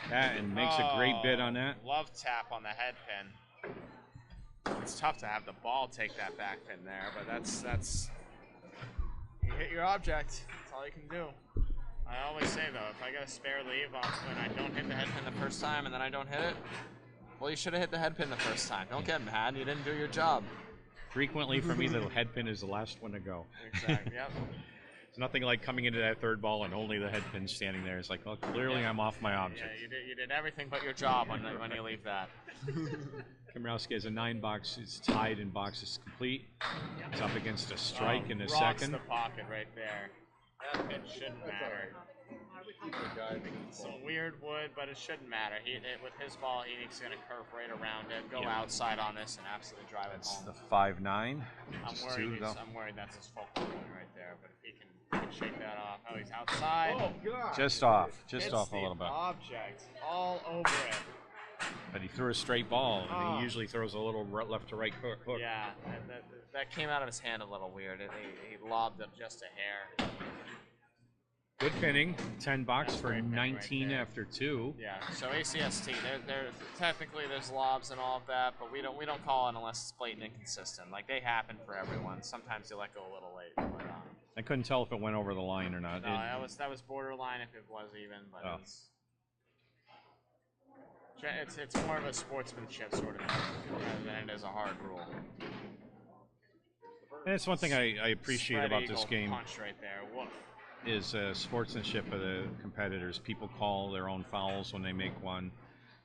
that, and makes a great bid on that. Love tap on the head pin. It's tough to have the ball take that back pin there, but that's you hit your object. That's all you can do. I always say though, if I get a spare leave when I don't hit the head pin the first time and then I don't hit it, well, you should have hit the head pin the first time. Don't get mad. You didn't do your job. Frequently for me, the head pin is the last one to go. Exactly. Yep. It's nothing like coming into that 3rd ball and only the head pin standing there. It's like, well, clearly I'm off my object. Yeah, you did everything but your job when you leave that. Kamrowski has a 9 box. It's tied in boxes complete. It's up against a strike in the second. Rocks the pocket right there. It shouldn't matter. It's some weird wood, but it shouldn't matter. With his ball, he's going to curve right around it, go outside on this, and absolutely drive it home. That's the 5'9". I'm worried that's his focal point right there, but if he can shake that off. Oh, he's outside. Oh, God. Just off a Hits little bit. Object all over it. But he threw a straight ball, and he usually throws a little left to right hook. Yeah, and that came out of his hand a little weird. He lobbed it just a hair. Good pinning, 10 bucks That's for great pinning 19 right there. after 2. Yeah, so ACST, technically there's lobs and all of that, but we don't call it unless it's blatant inconsistent. Like, they happen for everyone. Sometimes they let go a little late. But, I couldn't tell if it went over the line or not. no, that was borderline if it was even, but it's more of a sportsmanship sort of thing than it is a hard rule. And it's one thing I appreciate Spread about eagle this game. Punch right there. Woof. Is sportsmanship of the competitors. People call their own fouls when they make one.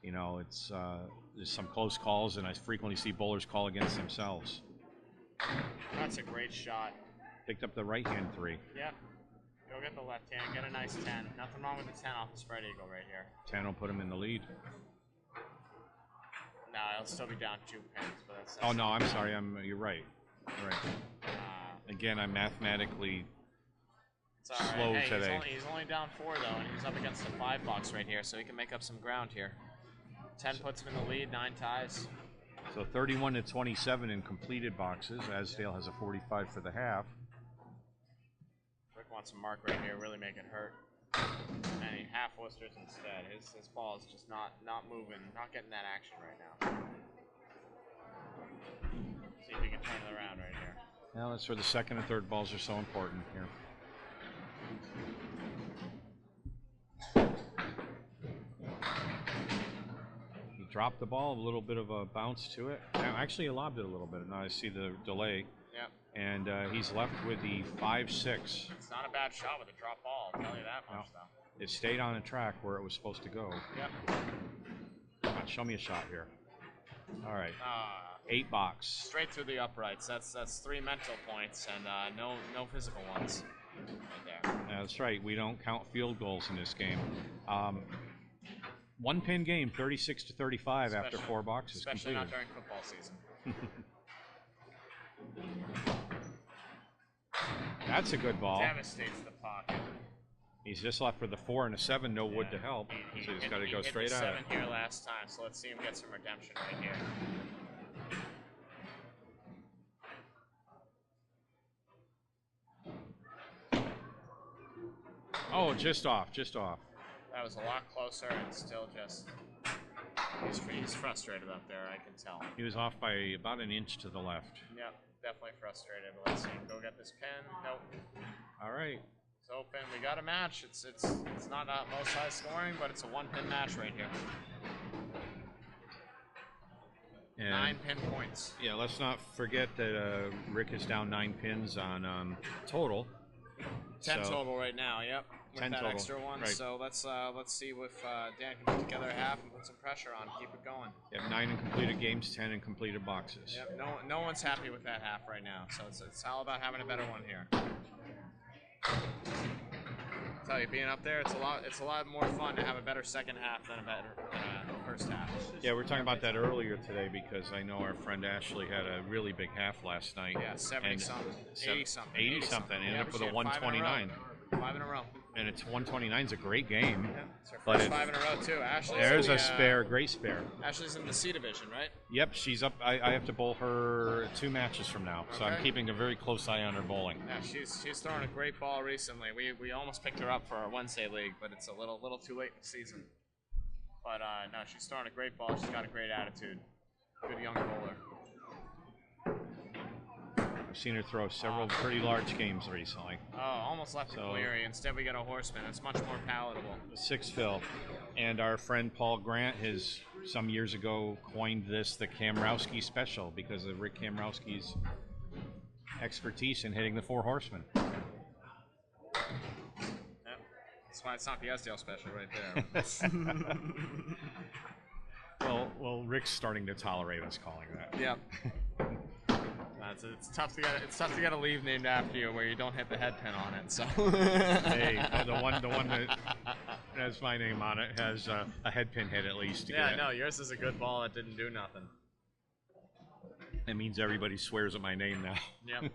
You know, it's there's some close calls, and I frequently see bowlers call against themselves. That's a great shot. Picked up the right hand 3. Yep. Go get the left hand. Get a nice 10. Nothing wrong with the 10 off the spread eagle right here. 10 will put him in the lead. No, it'll still be down 2 pins, but that's Oh no, I'm sorry. You're right. You're right. Again, I'm mathematically it's all right. slow Hey, today. He's only down 4 though, and he's up against a 5 box right here, so he can make up some ground here. 10 puts him in the lead, 9 ties. So 31 to 27 in completed boxes. Esdale has a 45 for the half. Rick wants a mark right here, really make it hurt. And he half Worcesters instead. His ball is just not moving, not getting that action right now. See if he can turn it around right here. Now that's where the second and third balls are so important here. He dropped the ball, a little bit of a bounce to it. Now, actually, he lobbed it a little bit. Now I see the delay. Yep. And he's left with the 5-6. It's not a bad shot with a drop ball, I'll tell you that much, though. It stayed on a track where it was supposed to go. Yep. Come on, show me a shot here. All right. 8 box. Straight through the uprights. That's 3 mental points and no physical ones. Right there. That's right. We don't count field goals in this game. 1 pin game, 36 to 35 after 4 boxes. Especially completed. not during football season. That's a good ball. Devastates the pocket. He's just left with a 4 and a 7, no wood to help. So he's got to go straight at it. at it. 7 here last time, so let's see him get some redemption right here. Oh, just off, just off. That was a lot closer and still just... He's frustrated up there, I can tell. He was off by about an inch to the left. Yep, definitely frustrated. But let's see him go get this pin. Nope. All right. It's open. We got a match. It's not most high scoring, but it's a 1-pin match right here. And 9 pin points. Yeah, let's not forget that Rick is down 9 pins on total. 10 total right now. Yep. With 10 that total. extra one. Right. So let's see if Dan can put together a half and put some pressure on, keep it going. You have 9 in completed games, 10 in completed boxes. Yep. No one's happy with that half right now. So it's all about having a better one here. I tell you, being up there, it's a lot more fun to have a better second half than a first half. Yeah, we were talking about that earlier today because I know our friend Ashley had a really big half last night. Yeah, 70-something, 80-something. 80-something. Ended up with a 129. 5 in a row. And it's 129 is a great game. Yeah, it's her But first 5 in a row too. Ashley's there's in a the, spare, great spare. Ashley's in the C division, right? Yep, she's up. I have to bowl her 2 matches from now, so I'm Okay. keeping a very close eye on her bowling. Yeah, she's thrown a great ball recently. We almost picked her up for our Wednesday league, but it's a little too late in the season. But no, she's throwing a great ball. She's got a great attitude. Good young bowler. I've seen her throw several pretty large games recently. Oh, almost left it weary. Instead, we get a horseman. It's much more palatable. 6 fill. And our friend Paul Grant has some years ago coined this the Kamrowski special because of Rick Kamrowski's expertise in hitting the 4 horsemen. Yep. That's why it's not the Esdale special right there. Well, Rick's starting to tolerate us calling that. Yep. it's tough to get a leave named after you where you don't hit the head pin on it. So Hey, the one that has my name on it has a head pin hit at least. Yeah, no, yours is a good ball that didn't do nothing. That means everybody swears at my name now. Yep.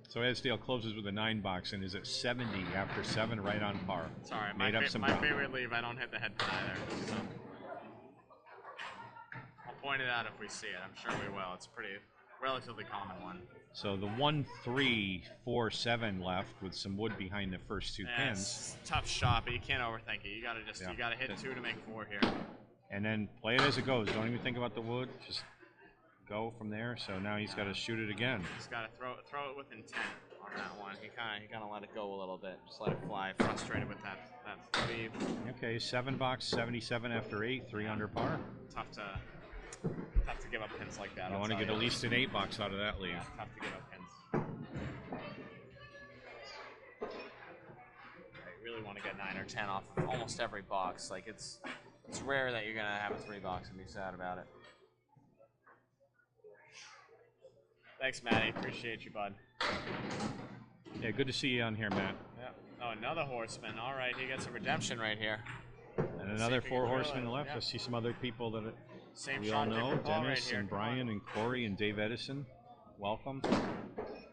So Esdale closes with a 9 box and is at 70 after 7, right on par. Sorry, my favorite leave, I don't hit the head pin either. So. I'll point it out if we see it. I'm sure we will. It's a pretty relatively common one. So the 1, 3, 4, 7 left with some wood behind the first 2 pins. It's a tough shot, but you can't overthink it. You gotta hit 2 to make 4 here. And then play it as it goes. Don't even think about the wood. Just go from there. So now he's got to shoot it again. He's got to throw it with intent on that one. He kind of let it go a little bit. Just let it fly. Frustrated with that lead. Okay, 7 box, 77 after 8, 3 under par. Tough to give up pins like that. You want to get at least an 8 box out of that lead. Yeah, tough to give up pins. You really want to get 9 or 10 off of almost every box. Like it's rare that you're gonna have a 3 box and be sad about it. Thanks, Matty. Appreciate you, bud. Yeah, good to see you on here, Matt. Yeah. Oh, another horseman. All right, he gets a redemption right here. And another 4 horsemen left. I see some other people that we all know. Dennis and Brian and Corey and Dave Edison. Welcome.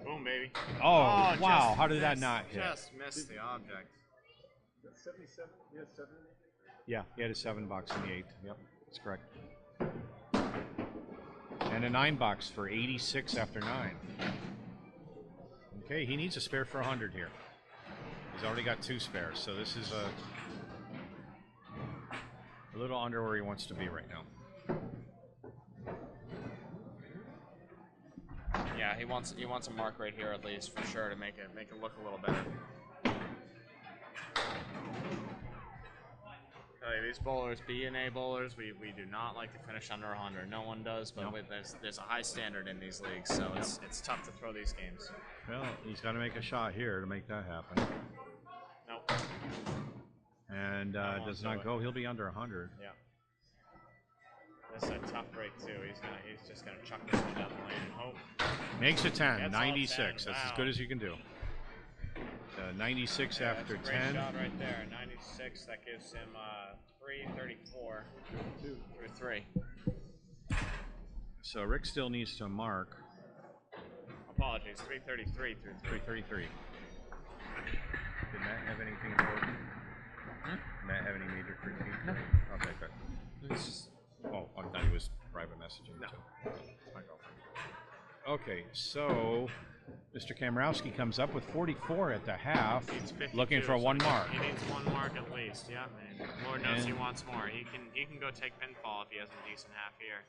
Boom, baby. Oh wow. How did that not hit? Just missed the object. 77? Yeah, 7. Yeah, he had a 7 box in the 8th. Yep, that's correct. And a 9 box for 86 after 9. Okay, he needs a spare for 100 here. He's already got 2 spares, so this is a little under where he wants to be right now. Yeah, he wants a mark right here at least for sure to make it look a little better. These bowlers, B and A bowlers, we do not like to finish under 100. No one does, but there's a high standard in these leagues, so it's tough to throw these games. Well, he's got to make a shot here to make that happen. Nope. And does not go. He'll be under 100. Yeah. This is a tough break too. He's just gonna chuck this one down the lane and hope. Makes a 10, Gets 96. 10. That's Wow. as good as you can do. 96 after that's a great 10. shot right there. 96. That gives him 334 through 3. So Rick still needs to mark. Apologies. 333 through 3. 333. Did Matt have anything important? Matt have any major critique? No. Okay, good. It's just Oh, I thought he was private messaging. No. It's my girlfriend. Okay, so Mr. Kamrowski comes up with 44 at the half, needs 52, looking for so one mark. He needs 1 mark at least. Yeah, man. Lord knows he wants more. He can go take pinfall if he has a decent half here.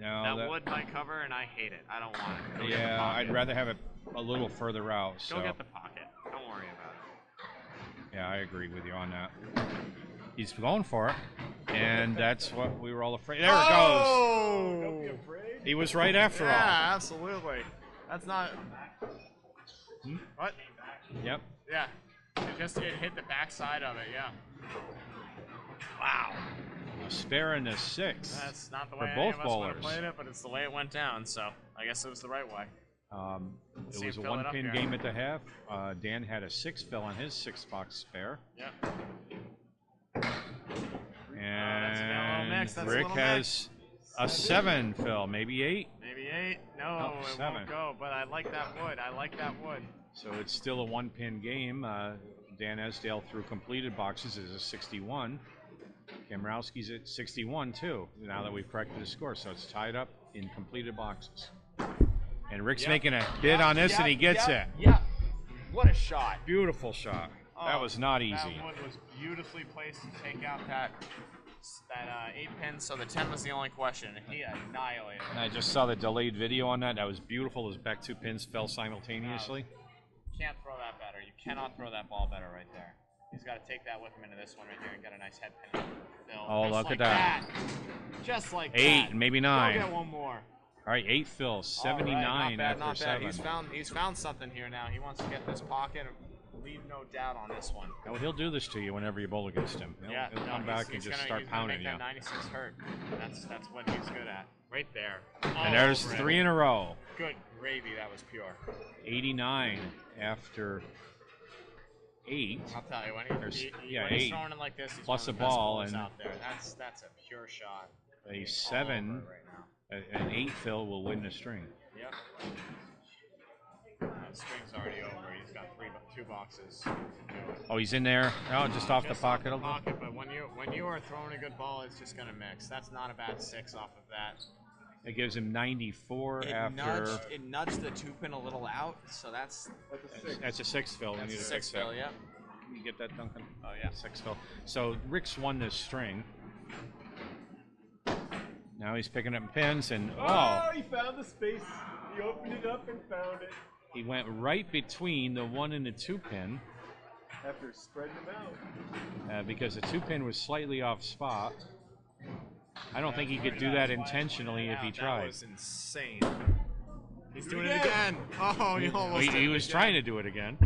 No, That wood might cover, and I hate it. I don't want it. Go get the yeah, pocket. I'd rather have it a little further out. So Go get the pocket. Don't worry about it. yeah, I agree with you on that. He's going for it, and that's what we were all afraid. There it goes. Don't be afraid. He was right after all. Yeah, absolutely. That's not. What? Yep. Yeah. It hit the backside of it. Yeah. Wow. A spare and a 6. That's not the For way both any of us would have bowlers. played it, but it's the way it went down. So I guess it was the right way. It See was a him fill it up 1-pin here. game at the half. Dan had a 6 fill on his 6-box spare. Yeah. And that's a little mix, that's a Rick little has a 7 fill, maybe 8. Maybe 8. No, Oh, it 7. won't go. But I like that wood. I like that wood. So it's still a 1-pin game. Dan Esdale through completed boxes is a 61. Kamrowski's at 61 too, now that we've corrected the score. So it's tied up in completed boxes. And Rick's making a bid on this, and he gets it. Yeah. What a shot. Beautiful shot. That was not easy. That wood was beautifully placed to take out that 8 pin, so the 10 was the only question. He annihilated it. And I just saw the delayed video on that. That was beautiful. Those back 2 pins fell simultaneously. Can't throw that better. You cannot throw that ball better right there. He's got to take that with him into this one right here and get a nice head pin. Oh, look at that. Just like 8, that. maybe Go 9. get one more. All right, 8 fills, 79 Not bad. after 7. He's found something here now. He wants to get this pocket. Leave no doubt on this one. Oh, he'll do this to you whenever you bowl against him. He'll come back and just start pounding you. He's gonna make that 96 hurt. That's what he's good at. Right there. And there's 3 in a row. Good gravy, that was pure. 89 after 8. I'll tell you, when when he's 8 throwing it like this, he's plus one of a the best ball bowlers and out there. That's a pure shot. a It's 7, all over right now. an 8 fill will win the string. Yep. The string's already over. He's got 2 boxes. Oh, he's in there. Oh, just off the pocket a little. But when you are throwing a good ball, it's just gonna mix. That's not a bad 6 off of that. It gives him 94 after. It nudged the 2-pin a little out, so that's a 6 fill. That's we need a to 6 fix that. fill, yeah. Can you get that, Duncan? Oh yeah. 6 fill. So Rick's won this string. Now he's picking up pins and he found the space. He opened it up and found it. He went right between the 1 and the 2 pin. After spreading them out. Because the 2 pin was slightly off spot. I don't think he could do that intentionally if he tried. That was insane. He's doing it again. Oh, he almost he was trying to do it again.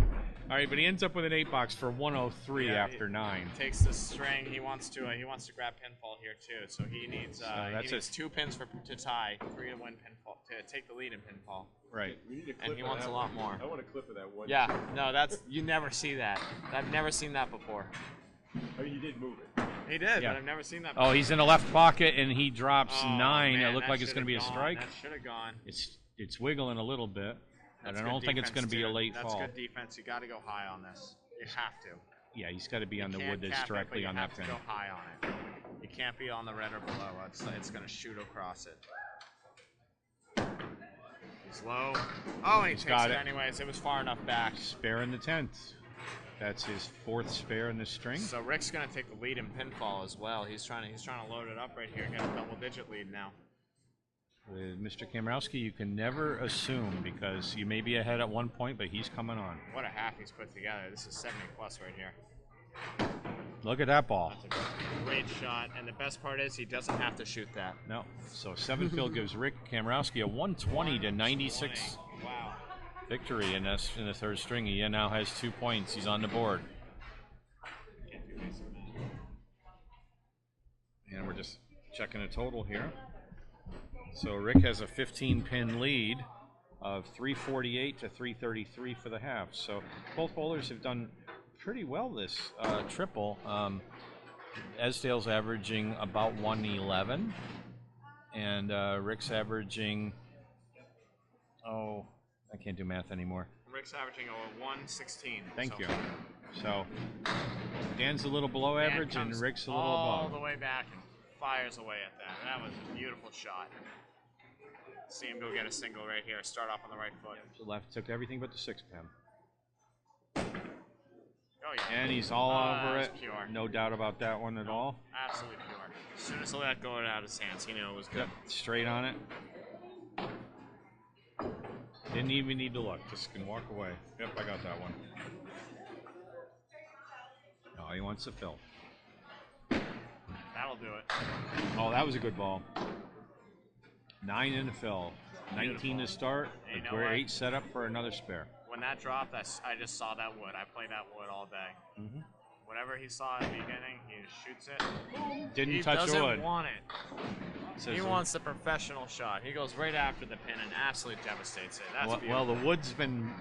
All right, but he ends up with an 8 box for 103 after 9. Takes the string. He wants to grab pinfall here too. So he needs he needs 2 pins to tie, 3 to win pinfall to take the lead in pinfall. Right. And he wants a lot more. I want a clip of that one. Yeah. No, you never see that. I've never seen that before. Oh, you did move it. He did, Yeah. but I've never seen that before. Oh, he's in the left pocket and he drops 9. Man, it looked like it's going to be a gone. strike. That should have gone. It's wiggling a little bit, but That's I don't good think it's going to be a defense, late too. fall. That's good defense. You got to go high on this. You have to. Yeah, he's got to be on the Can't wood that's cap it, directly but on you that have pin. to go high on it. You can't be on the red or below. It's going to shoot across it. He's low. Oh, and he takes got it it. anyways. It was far enough back. Spare in the 10th. That's his 4th spare in the string. So Rick's going to take the lead in pinfall as well. He's trying to load it up right here and get a double-digit lead now. With Mr. Kamrowski, you can never assume because you may be ahead at one point, but he's coming on. What a half he's put together. This is 70 plus right here. Look at that ball. That's a great shot, and the best part is he doesn't have to shoot that. No. So 7 fill gives Rick Kamrowski a 120 to 96 Wow. victory in the 3rd string. He now has 2 points. He's on the board. And we're just checking a total here. So Rick has a 15-pin lead of 348 to 333 for the half. So both bowlers have done pretty well this triple. Esdale's averaging about 111, and Rick's averaging, I can't do math anymore. Rick's averaging a 116. Thank you. So Dan's a little below average, and Rick's a little above. All the way back and fires away at that. That was a beautiful shot. See him go get a single right here. Start off on the right foot. So left took everything but the 6 pin. Oh yeah. And he's all over that it. was pure. No doubt about that one at all. Absolutely pure. As soon as he let go out of his hands, he knew it was good. Straight on it. Didn't even need to look. Just can walk away. Yep, I got that one. Oh, he wants to fill. That'll do it. Oh, that was a good ball. 9 in the fill. 19 to start. And you know We're what? 8 set up for another spare. When that dropped, I just saw that wood. I played that wood all day. Mm-hmm. Whatever he saw at the beginning, he just shoots it. Didn't He touch doesn't wood. want it. Says He the- wants the professional shot. He goes right after the pin and absolutely devastates it. That's well, beautiful. the wood's been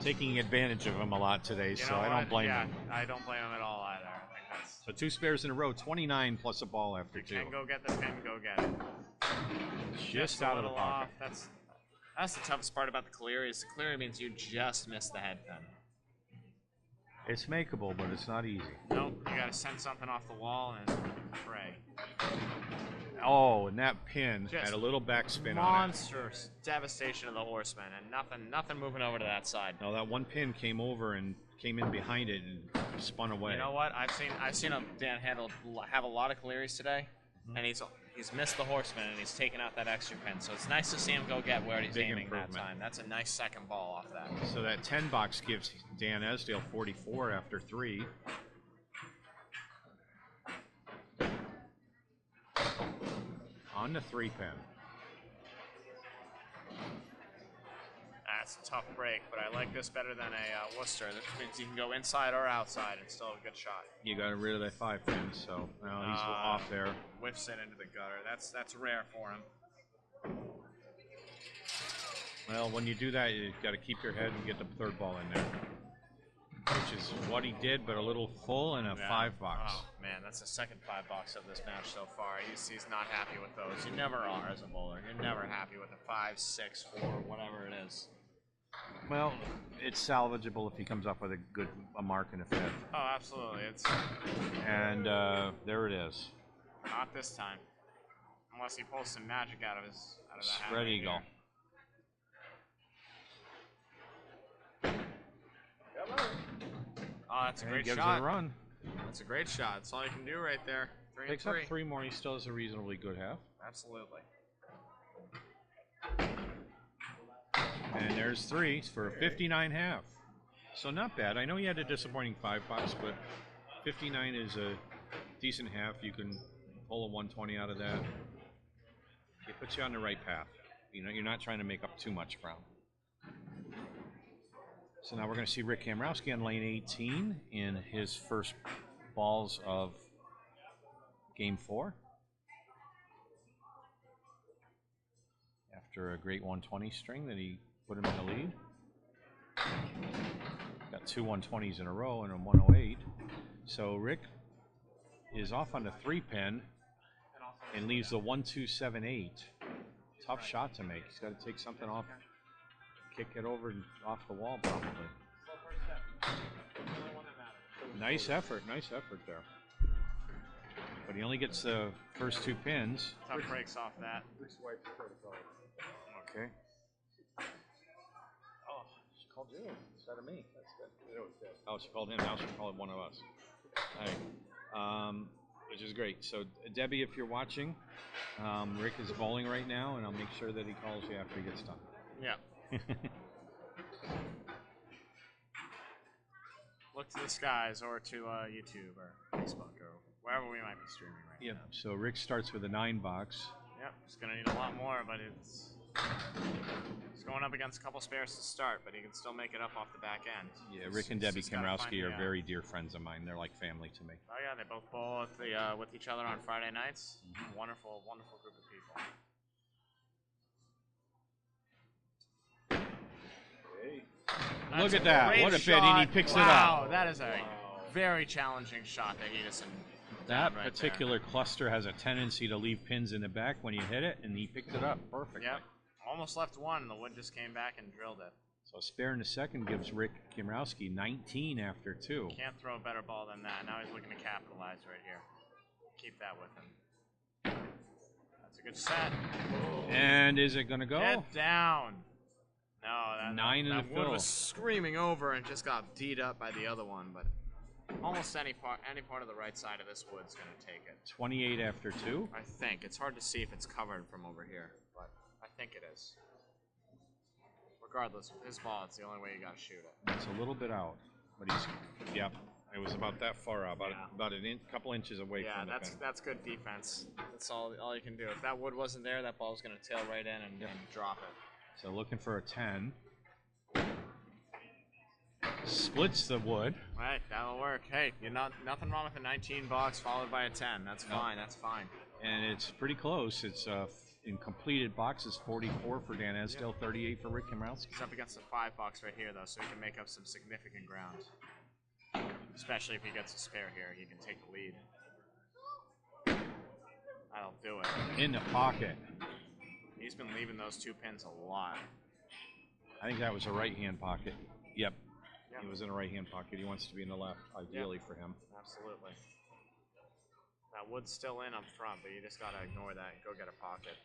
taking advantage of him a lot today, You so know I what? don't blame yeah, him. I don't blame him at all either. I think that's. So 2 spares in a row, 29 plus a ball after If you 2. can go get the pin, go get it. Just a out of the little pocket. off. That's the toughest part about the Cleary. Is the Cleary means you just missed the head pin. It's makeable, but it's not easy. Nope, you gotta send something off the wall and pray. Oh, and that pin Just had a little backspin on it. Monstrous devastation of the Horseman, and nothing moving over to that side. No, that one pin came over and came in behind it and spun away. You know what? I've seen Dan have a lot of Clearys today, and he's missed the Horseman and he's taken out that extra pin. So it's nice to see him go get where he's Big aiming that improvement. time. That's a nice second ball off that. So that 10 box gives Dan Esdale 44 after 3. On the 3 pin. That's a tough break, but I like this better than a Worcester. This means you can go inside or outside and still have a good shot. You got rid of that 5 pin, so now he's off there. Whiffs it into the gutter. That's rare for him. Well, when you do that, you got to keep your head and get the third ball in there, which is what he did, but a little full and a 5-box. Oh man, that's the second 5-box of this match so far. He's not happy with those. You never are as a bowler. You're never happy with a 5, 6, 4, whatever it is. Well, it's salvageable if he comes up with a mark in a 5th. Oh, absolutely. And there it is. Not this time, unless he pulls some magic out of the hat. Spread eagle. Oh, that's a great gives shot. it a run. That's a great shot. That's all you can do right there. 3 Picks and 3. up 3 more. He still has a reasonably good half. Absolutely. And there's 3 for a 59 half. So not bad. I know he had a disappointing 5-box, but 59 is a decent half. You can pull a 120 out of that. It puts you on the right path. You know, you're not trying to make up too much ground. So now we're going to see Rick Kamrowski on lane 18 in his first balls of game 4. After a great 120 string that he put him in the lead. Got 2 120s in a row and a 108. So Rick is off on the 3-pin and leaves the 1-2-7-8. Tough shot to make. He's got to take something off. Kick it over and off the wall, probably. Nice effort there. But he only gets the first 2 pins. Tough breaks off that. Okay. Oh, she called you instead of me. That's good. Oh, she called him. Now she'll call one of us. All right. Which is great. So, Debbie, if you're watching, Rick is bowling right now, and I'll make sure that he calls you after he gets done. Yeah. Look to the skies or to YouTube or Facebook or wherever we might be streaming right now. So Rick starts with a 9-box. Yep, he's going to need a lot more, but he's going up against a couple spares to start, but he can still make it up off the back end. Yeah, Rick and Debbie Kamrowski are very dear friends of mine. They're like family to me. Oh yeah, they both bowl with each other on Friday nights. Wonderful, wonderful group of people. Look at that. What a bid, and he picks it up. Wow, that is a very challenging shot that Edison. That particular cluster has a tendency to leave pins in the back when you hit it, and he picked it up perfectly. Yep. Almost left one, and the wood just came back and drilled it. So a spare in the second gives Rick Kamrowski 19 after 2. Can't throw a better ball than that. Now he's looking to capitalize right here. Keep that with him. That's a good set. And is it going to go? Get down. No, that wood fill. was screaming over and just got D'd up by the other one, but almost any part of the right side of this wood's going to take it. 28 after 2? I think. It's hard to see if it's covered from over here, but I think it is. Regardless, with his ball, it's the only way you got to shoot it. It's a little bit out, but it was about that far out, about a couple inches away from the pin. Yeah, that's good defense. That's all you can do. If that wood wasn't there, that ball was going to tail right in and drop it. So looking for a 10. Splits the wood. Right, that'll work. Hey, nothing wrong with a 19 box followed by a 10. That's fine. That's fine. And it's pretty close. It's in completed boxes, 44 for Dan Esdale, 38 for Rick Kamrowski. He's up against a 5 box right here, though, so he can make up some significant ground. Especially if he gets a spare here, he can take the lead. That'll do it. In the pocket. He's been leaving those 2 pins a lot. I think that was a right-hand pocket. Yep. He was in a right-hand pocket. He wants to be in the left, ideally for him. Absolutely. That wood's still in up front, but you just got to ignore that and go get a pocket.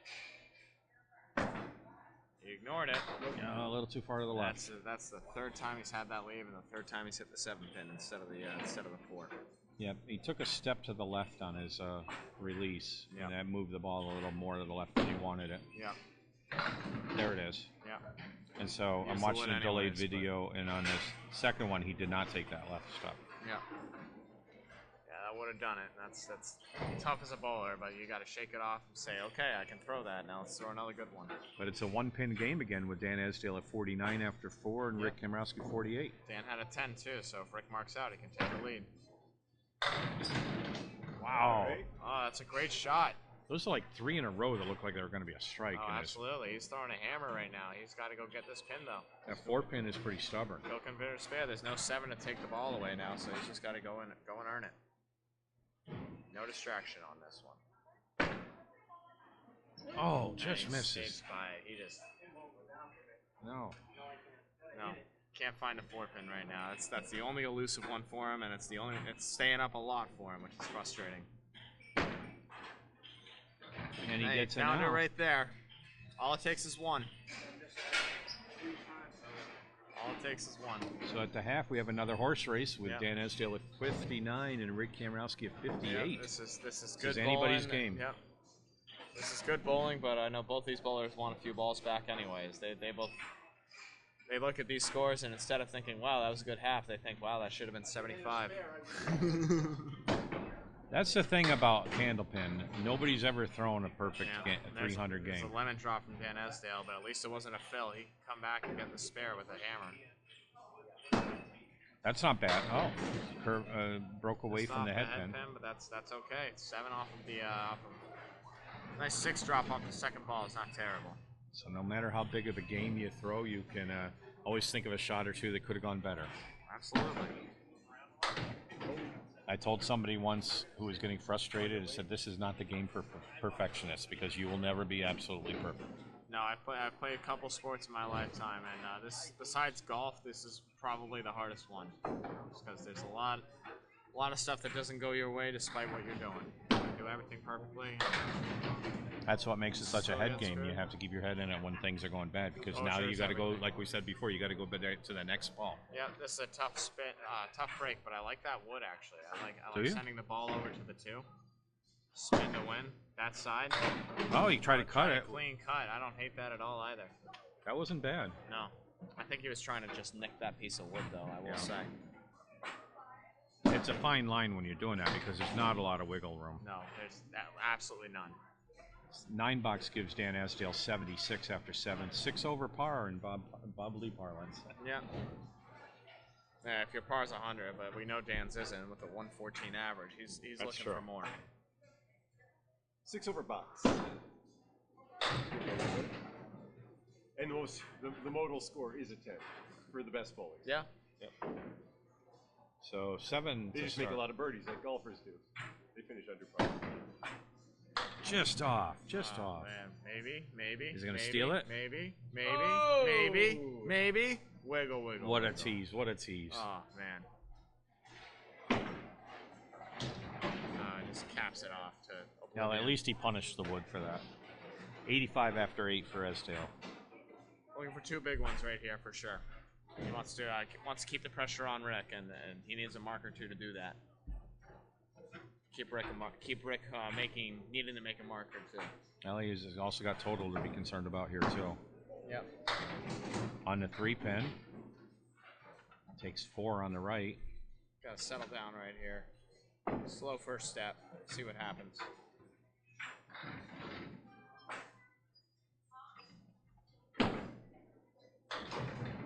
He ignored it. A little too far to the left. That's the 3rd time he's had that leave, and the 3rd time he's hit the 7 pin instead of the 4. Yep, he took a step to the left on his release, and that moved the ball a little more to the left than he wanted it. Yeah. There it is. Yeah. And so I'm watching a delayed video, and on this second one, he did not take that left step. Yeah. Yeah, that would have done it. That's tough as a bowler, but you got to shake it off and say, okay, I can throw that. Now let's throw another good one. But it's a 1-pin game again with Dan Esdale at 49 after 4 and Rick Kamrowski 48. Dan had a 10 too, so if Rick marks out, he can take the lead. Wow. Oh, that's a great shot. Those are like 3 in a row that look like they're going to be a strike. Oh, absolutely. He's throwing a hammer right now. He's got to go get this pin, though. That 4-pin is pretty stubborn. Go convert or spare. There's no 7 to take the ball away now, so he's just got to go and earn it. No distraction on this one. Oh, just misses. He just... No. Can't find a 4-pin right now. That's the only elusive one for him, and it's staying up a lot for him, which is frustrating. And he gets it found now. it right there. All it takes is one. All it takes is one. So at the half, we have another horse race with Dan Esdale at 59 and Rick Kamrowski at 58. Yep, this is good. This is anybody's bowling. game. Yep. This is good bowling, but I know both these bowlers want a few balls back anyways. They both look at these scores, and instead of thinking, wow, that was a good half, they think, wow, that should have been 75. That's the thing about Candlepin. Nobody's ever thrown a perfect 300 game. It's a lemon drop from Dan Esdale, but at least it wasn't a fill. He could come back and get the spare with a hammer. That's not bad. Oh, curve broke away from the head pin. But that's okay. It's 7 off of the nice 6 drop off the second ball. It's not terrible. So no matter how big of a game you throw, you can always think of a shot or two that could have gone better. Absolutely. I told somebody once who was getting frustrated and said, this is not the game for perfectionists because you will never be absolutely perfect. No, I've played a couple sports in my lifetime, and this, besides golf, this is probably the hardest one. Just because there's a lot of stuff that doesn't go your way despite what you're doing. You do everything perfectly. That's what makes it such a head game. You have to keep your head in it when things are going bad because now you got to go, like we said before, you got to go to the next ball. Yeah, this is a tough tough break, but I like that wood actually. I like sending the ball over to the 2. Spin to win that side. Oh, you try to cut it. Clean cut. I don't hate that at all either. That wasn't bad. No, I think he was trying to just nick that piece of wood, though. I will say. It's a fine line when you're doing that because there's not a lot of wiggle room. No, there's absolutely none. 9 box gives Dan Esdale 76 after 7, 6 over par in Bob Lee parlance. Yeah. Yeah, if your par's 100, but we know Dan's isn't with a 114 average. He's looking for more. 6 over box. And the modal score is a 10 for the best bowlers. Yeah. Yep. So 7. They just make a lot of birdies like golfers do. They finish under par. Just off. Just off. Man. Maybe. Is he going to steal it? Maybe. Oh! Maybe. Wiggle. What a tease. What a tease. Oh, man. Just caps it off to oblivion. Well, at least he punished the wood for that. 85 after 8 for Esdale. Looking for 2 big ones right here for sure. He wants to keep the pressure on Rick, and he needs a mark or 2 to do that. Keep Rick needing to make a mark or 2. Well, he's also got total to be concerned about here too. Yep. On the 3-pin, takes 4 on the right. Got to settle down right here. Slow first step. See what happens.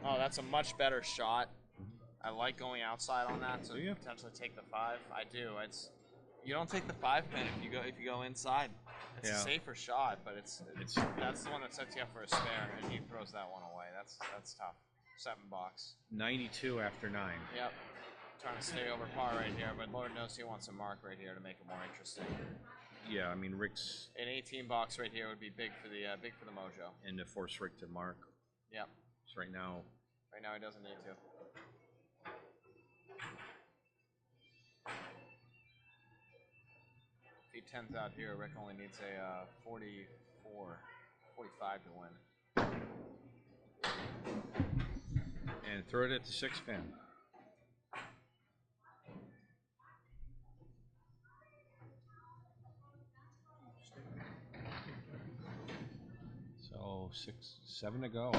Oh, that's a much better shot. I like going outside on that to potentially take the 5. I do. You don't take the 5-pin if you go inside. It's a safer shot, but that's the one that sets you up for a spare, and he throws that one away. That's tough. 7 box. 92 after 9. Yep. Trying to stay over par right here, but Lord knows he wants a mark right here to make it more interesting. Yeah, I mean Rick's an 18 box right here would be big for the mojo. And to force Rick to mark. Yep. So right now he doesn't need to. If he 10s out here, Rick only needs a 45 to win. And throw it at the 6-pin. So 7 to go.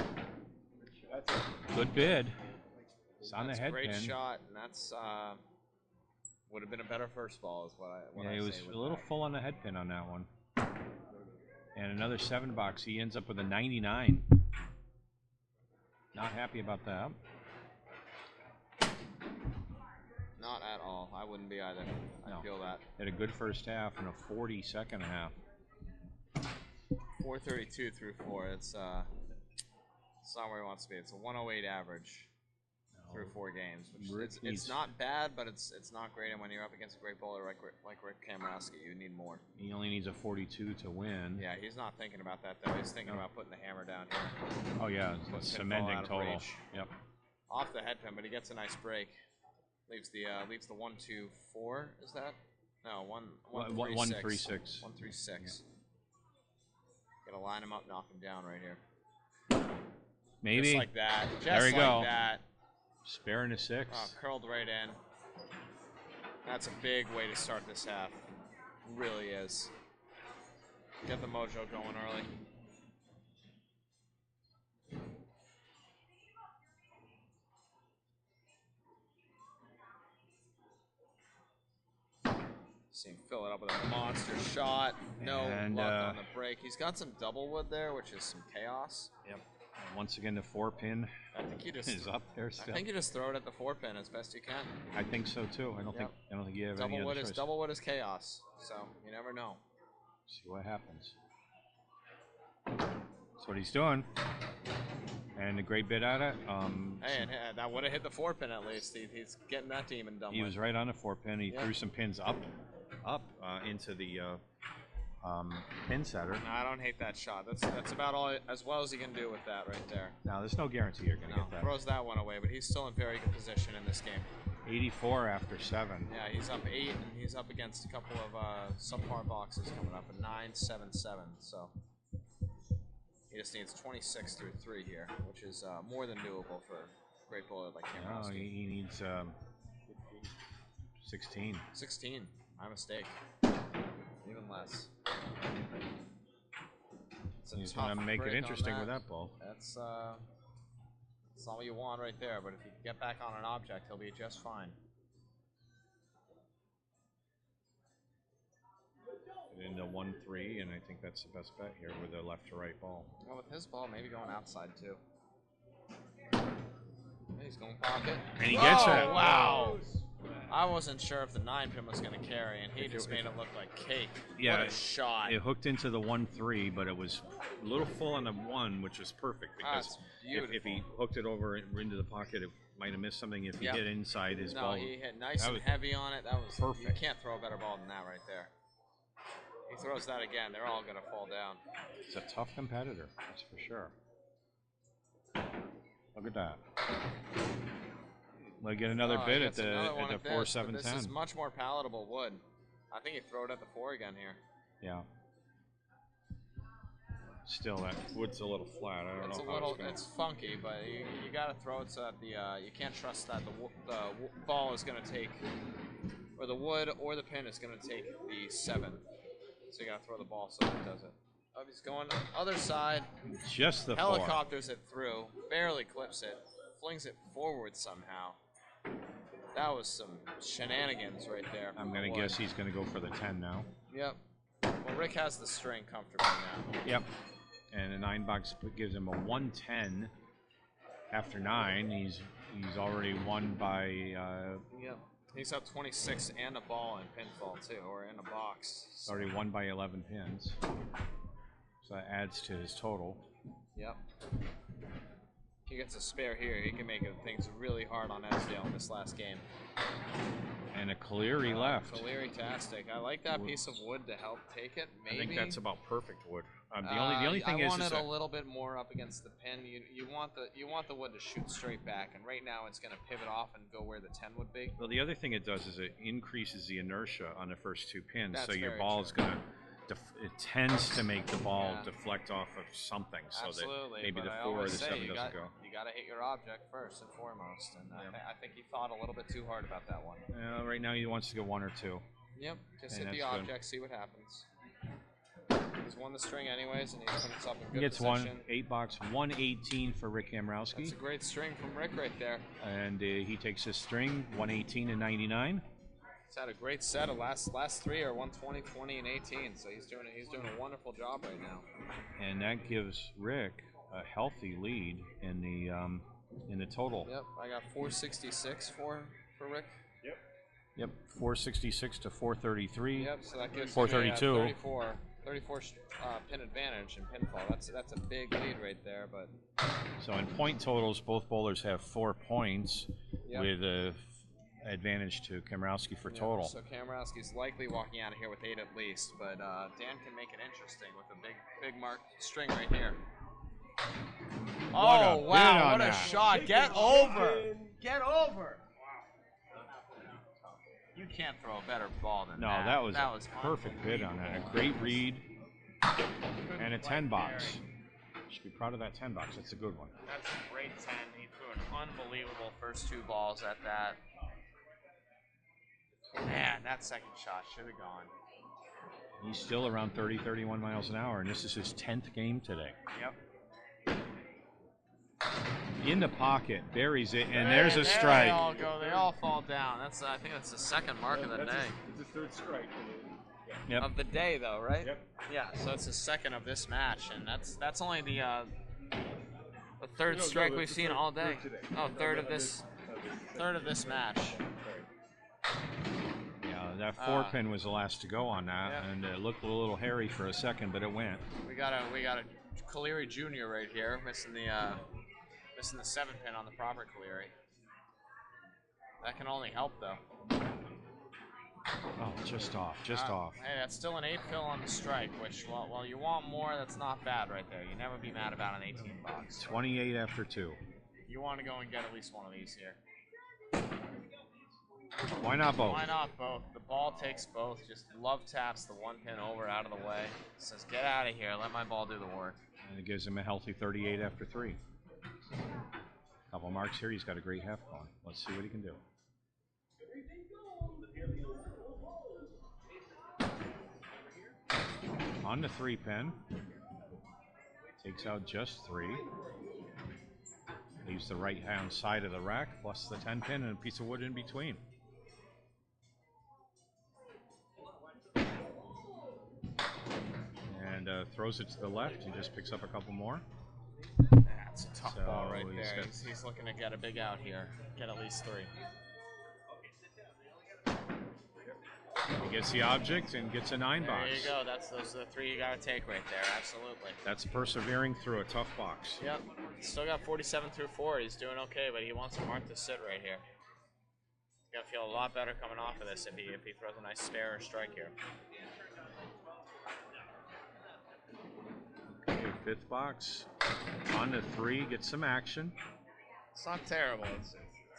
That's a good bid. It's on the head Great pin. shot, and that's would have been a better first ball, is what I he was a little full on the head pin on that one. And another 7 box. He ends up with a 99. Not happy about that. Not at all. I wouldn't be either. I feel that. Had a good first half and a 40 second half. 432 through 4. It's not where he wants to be. It's a 108 average through 4 games, which it's not bad, but it's not great. And when you're up against a great bowler like Rick Kamrowski, you need more. He only needs a 42 to win. Yeah, he's not thinking about that though. He's thinking about putting the hammer down here. Oh yeah, it's cementing total. Reach. Yep. Off the head pin, but he gets a nice break. Leaves the 1-2-4. Is that? No, 1-3-6. 1-3-6. 1-3-6. Gotta line him up, knock him down right here. Maybe. Just like that. Just there we like go. that. Sparing a 6. Oh, curled right in. That's a big way to start this half. Really is. Get the mojo going early. See him fill it up with a monster shot. No luck on the break. He's got some double wood there, which is some chaos. Yep. And once again, the 4-pin is up there still. I think you just throw it at the 4-pin as best you can. I think so too. I don't think you have any other choice. Double wood is chaos, so you never know. See what happens. That's what he's doing. And a great bit at it. Hey, and that would have hit the 4-pin at least. He's getting that demon done. He was right on the 4-pin. He threw some pins up into the pin setter. No, I don't hate that shot. That's about as well as he can do with that right there. Now, there's no guarantee you're going to get that. Throws that one away, but he's still in very good position in this game. 84 after 7. Yeah, he's up 8, and he's up against a couple of subpar boxes coming up, a 9-7-7. So he just needs 26 through 3 here, which is more than doable for a great bowler like Kamrowski. No, he needs 16. 16. My mistake. Even less. He's going to make it interesting with that ball. That's all you want right there, but if you can get back on an object, he'll be just fine. In the 1-3, and I think that's the best bet here with a left to right ball. Well, with his ball, maybe going outside too. He's going pocket. And he gets it. Wow. I wasn't sure if the 9-pin was going to carry, and he just made it look like cake. Yeah, what a shot. It hooked into the 1-3, but it was a little full on the 1, which was perfect. Because if he hooked it over into the pocket, it might have missed something. If he hit inside his ball. No, he hit nice and heavy on it. That was perfect. You can't throw a better ball than that right there. He throws that again, they're all going to fall down. It's a tough competitor, that's for sure. Look at that. We'll get another bit at the 4-7-10. This is much more palatable wood. I think you throw it at the 4 again here. Yeah. Still, that wood's a little flat. I don't know how it's funky, but you got to throw it so that you can't trust that the ball is going to take, or the wood or the pin is going to take the 7. So you got to throw the ball so it does it. Oh, he's going other side. Just the helicopters it through, barely clips it, flings it forward somehow. That was some shenanigans right there. I'm going to guess he's going to go for the 10 now. Yep. Well, Rick has the string comfortably now. Yep. And a 9-box gives him a 110 after 9. He's already won by. Yep. He's up 26 and a ball in pinfall too, or in a box. So. Already won by 11 pins. So that adds to his total. Yep. He gets a spare here. He can make things really hard on Esdale in this last game. And a Caleri left. Caleri-tastic. I like that piece of wood to help take it. Maybe. I think that's about perfect wood. The only thing I want it a little bit more up against the pin. You want the wood to shoot straight back, and right now it's going to pivot off and go where the 10 would be. Well, the other thing it does is it increases the inertia on the first 2 pins, that's so your ball is going to. It tends to make the ball deflect off of something, so absolutely, that maybe the 4 or the 7 doesn't go. You got to hit your object first and foremost, and I think he thought a little bit too hard about that one. Right now he wants to go 1 or 2. Yep, just hit the object, see what happens. He's won the string anyways, and he's put himself in good position. He gets 8-box, 118 for Rick Kamrowski. That's a great string from Rick right there. And he takes his string, 118 and 99. He's had a great set of last 3 are 120, 20, and 18. So he's doing a wonderful job right now. And that gives Rick a healthy lead in the total. Yep, I got 466 for Rick. Yep, 466 to 433. Yep, so that gives 432. 34. 34 pin advantage in pinfall. That's a big lead right there. But so in point totals, both bowlers have 4 points, with a advantage to Kamrowski for total. So Kamrowski's likely walking out of here with 8 at least, but Dan can make it interesting with a big mark string right here. Oh wow! What a shot! Get over! Get over! You can't throw a better ball than that. No, that was perfect bid on that. A great read and a 10 box. Should be proud of that 10 box. That's a good one. That's a great 10. He threw an unbelievable first 2 balls at that. Man, that second shot should have gone. He's still around 30, 31 miles an hour, and this is his 10th game today. Yep. In the pocket, buries it, and there's a strike. They all go. They all fall down. I think that's the second mark of the day. It's the 3rd strike. Yep. Of the day, though, right? Yep. Yeah. So it's the second of this match, and that's only the 3rd strike we've seen all day. Third of this match. Yeah, that 4-pin was the last to go on that, and it looked a little hairy for a second, but it went. We got a Caleri Jr. right here, missing the 7-pin on the proper Caleri. That can only help, though. Oh, just off. Hey, that's still an 8 fill on the strike, which, while you want more, that's not bad right there. You never be mad about an 18 box. 28 after 2. You want to go and get at least one of these here. Why not both? Why not both? The ball takes both. Just love taps the 1-pin over out of the way. Says, get out of here. Let my ball do the work. And it gives him a healthy 38 after 3. Couple marks here. He's got a great half going. Let's see what he can do. On the 3-pin. Takes out just 3. Leaves the right-hand side of the rack, plus the 10-pin and a piece of wood in between. And throws it to the left and just picks up a couple more. That's a tough ball right there. He's looking to get a big out here. Get at least 3. He gets the object and gets a 9 box. There you go. Those are the 3 you got to take right there. Absolutely. That's persevering through a tough box. Yep. Still got 47 through 4. He's doing okay, but he wants a mark to sit right here. He's got to feel a lot better coming off of this if he throws a nice spare or strike here. Okay, 5th box. On to 3, gets some action. It's not terrible. It's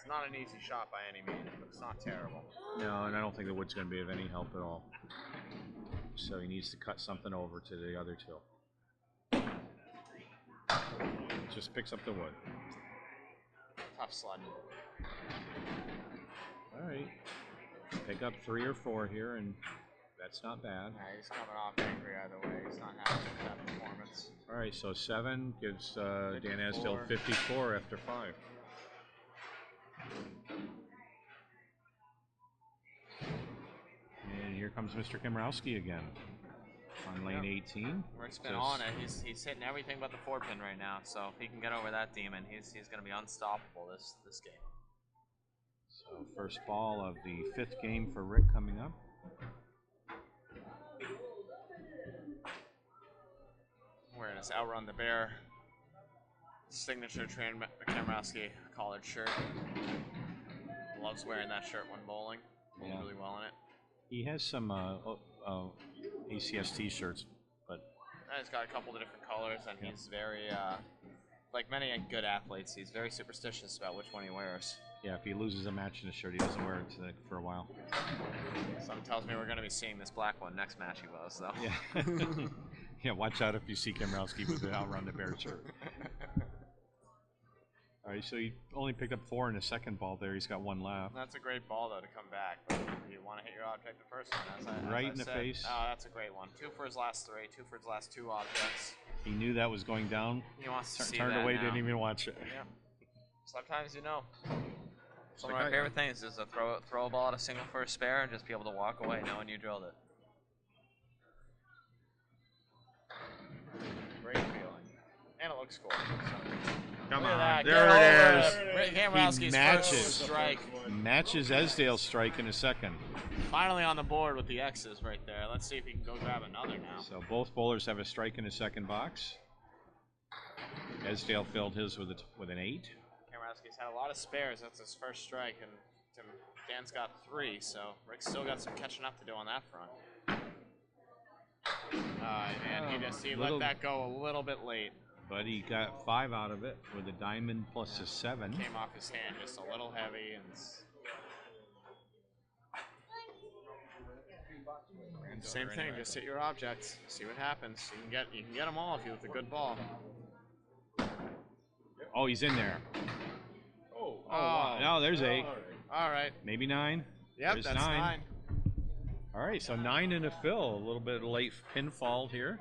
not an easy shot by any means, but it's not terrible. No, and I don't think the wood's going to be of any help at all. So he needs to cut something over to the other 2. Just picks up the wood. Tough sled. All right. Pick up 3 or 4 here, and that's not bad. Yeah, he's coming off angry either way. He's not happy with that performance. All right, so 7 gives Dan Esdale 54 after 5. And here comes Mr. Kamrowski again on lane 18. Rick's been on it. He's hitting everything but the 4-pin right now. So if he can get over that demon, he's going to be unstoppable this game. So first ball of the 5th game for Rick coming up. Wearing his Outrun the Bear signature Kamrowski collared shirt. Loves wearing that shirt when bowling. Bowls really well in it. He has some ACST shirts, but he's got a couple of different colors, and he's very, like many good athletes, he's very superstitious about which one he wears. Yeah, if he loses a match in a shirt, he doesn't wear it for a while. Something tells me we're going to be seeing this black one next match he was, though. Yeah. Yeah, watch out if you see Kamrowski with the Outrun the Bear shirt. All right, so he only picked up 4 in the second ball there. He's got 1 left. That's a great ball, though, to come back. But you want to hit your object the first one. Right in the face. Oh, that's a great one. 2 for his last 3, 2 for his last 2 objects. He knew that was going down. He wants to see turned that away, now. didn't even watch it. Yeah. Sometimes you know. One of my favorite things is to throw a ball at a single for a spare and just be able to walk away knowing you drilled it. Great feeling. And it looks cool. So. Come Look at on. that. There Get it over is. it. Rick He Kamrowski's matches. first strike. Matches Esdale's strike in a second. Finally on the board with the X's right there. Let's see if he can go grab another now. So both bowlers have a strike in a second box. Esdale filled his with an 8. Kamrowski's had a lot of spares. That's his first strike, and Dan's got 3, so Rick's still got some catching up to do on that front. And he let that go a little bit late. But he got 5 out of it with a diamond plus a 7. Came off his hand just a little heavy, and same thing. Just hit your objects, see what happens. You can get them all if you hit a good ball. Oh, he's in there. Oh, wow. No, there's 8. All right. Maybe 9. Yep, There's that's 9. 9. All right, so 9 and a fill. A little bit of late pinfall here.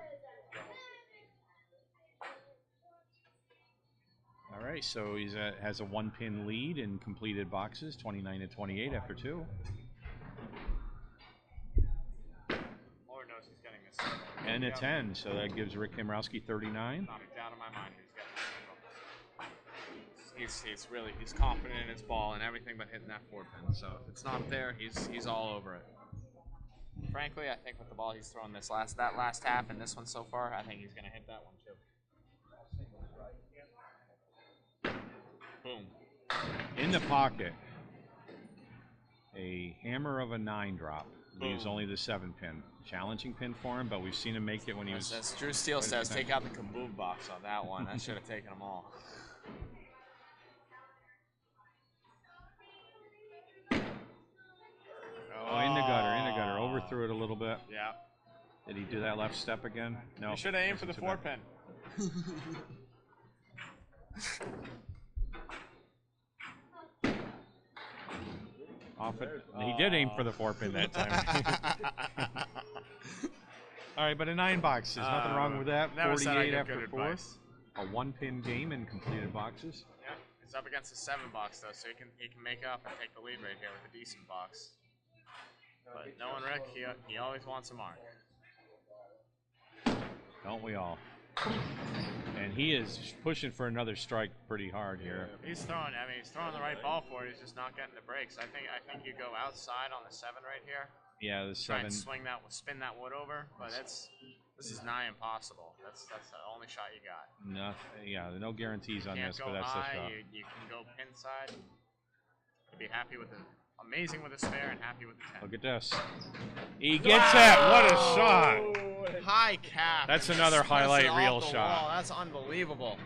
All right, so he has a 1-pin lead in completed boxes, 29 to 28 after 2. Lord knows he's getting this. And a 10, so that gives Rick Kamrowski 39. Not a doubt in my mind he's getting this. He's confident in his ball and everything but hitting that 4-pin. So if it's not there, he's all over it. Frankly, I think with the ball he's thrown that last half and this one so far, I think he's gonna hit that one too. Boom. In the pocket, a hammer of a 9 drop. Leaves only the 7-pin. Challenging pin for him, but we've seen him make it when he was... As Drew Steele says, take out the kaboom box on that one. That should have taken them all. Oh, in the gutter. Overthrew it a little bit. Yeah. Did he do that left step again? No. You should have aimed for the 4-pin. Off it. He did aim for the 4-pin that time. All right, but a 9 box. There's nothing wrong with that. 48 after 4. A 1-pin game in completed boxes. Yeah, he's up against a 7 box though, so he can make up and take the lead right here with a decent box. But knowing Rick, he always wants a mark. Don't we all? And he is pushing for another strike pretty hard here. He's throwing the right ball for it. He's just not getting the breaks. I think you go outside on the 7 right here. Yeah, the 7. Try and spin that wood over, but this is nigh impossible. That's the only shot you got. No guarantees on this, but that's the shot. You can go pin side. You'd be happy with amazing with a spare and happy with the 10. Look at this. He gets that. What a shot. High cap. That's another highlight reel shot. Wall. That's unbelievable.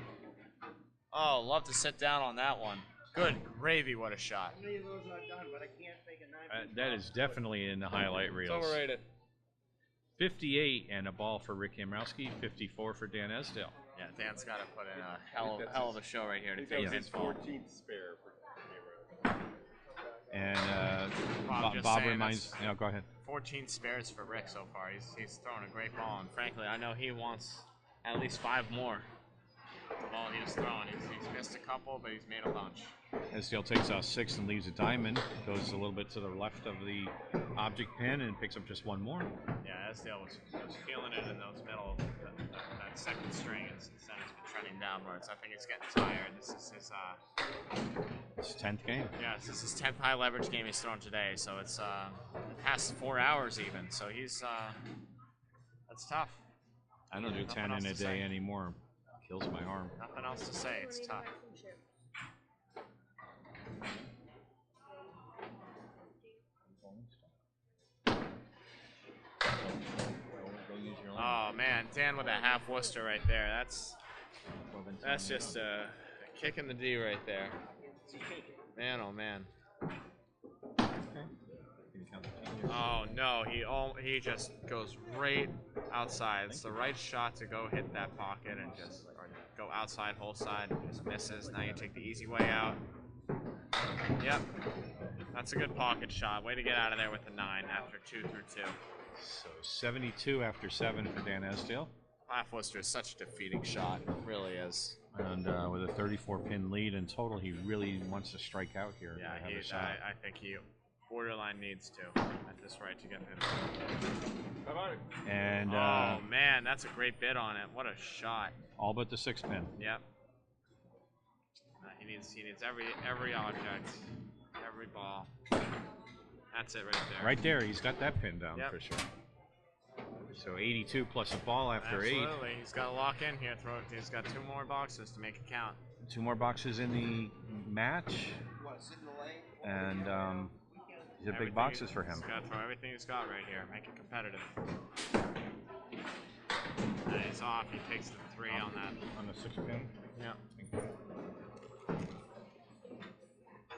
Oh, love to sit down on that one. Good gravy, what a shot. That is definitely in the highlight reels. It's overrated. 58 and a ball for Rick Kamrowski, 54 for Dan Esdale. Yeah, Dan's got to put in a hell of a show right here to take his pinfall. 14th spare for And Bob reminds. No, go ahead. 14 spares for Rick so far. He's throwing a great ball, and frankly, I know he wants at least 5 more. The ball he was throwing. He's missed a couple, but he's made a bunch. Esdale takes out 6 and leaves a diamond. Goes a little bit to the left of the object pin and picks up just 1 more. Yeah, Esdale was feeling it in those middle, that second string, and since then he's been trending downwards. I think he's getting tired. This is his It's 10th game. yeah, this is his 10th high leverage game he's thrown today. So it's past 4 hours even. So he's that's tough. I don't do 10 in a day anymore. Kills my arm. Nothing else to say. It's tough. Oh man, Dan with a half Worcester right there. That's just a kick in the D right there. Man, oh man. Oh no, he just goes right outside. It's the right shot to go hit that pocket and just go outside, whole side, just misses. Now you take the easy way out. Yep, that's a good pocket shot. Way to get out of there with the 9 after 2 through 2. So 72 after 7 for Dan Esdale. Half Worcester is such a defeating shot. It really is. And with a 34-pin lead in total, he really wants to strike out here. Yeah, I think he borderline needs to at this rate to get him. And oh man, that's a great bid on it. What a shot. all but the 6-pin. Yep. He needs every object, every ball. That's it right there. Right there, he's got that pin down Yep. for sure. So 82 plus a ball after Absolutely. He's got to lock in here. He's got 2 more boxes to make it count. 2 more boxes in the match. And these are big boxes for him. He's got to throw everything he's got right here. Make it competitive. And he's off. He takes the 3 on that. On the 6 pin. Yeah.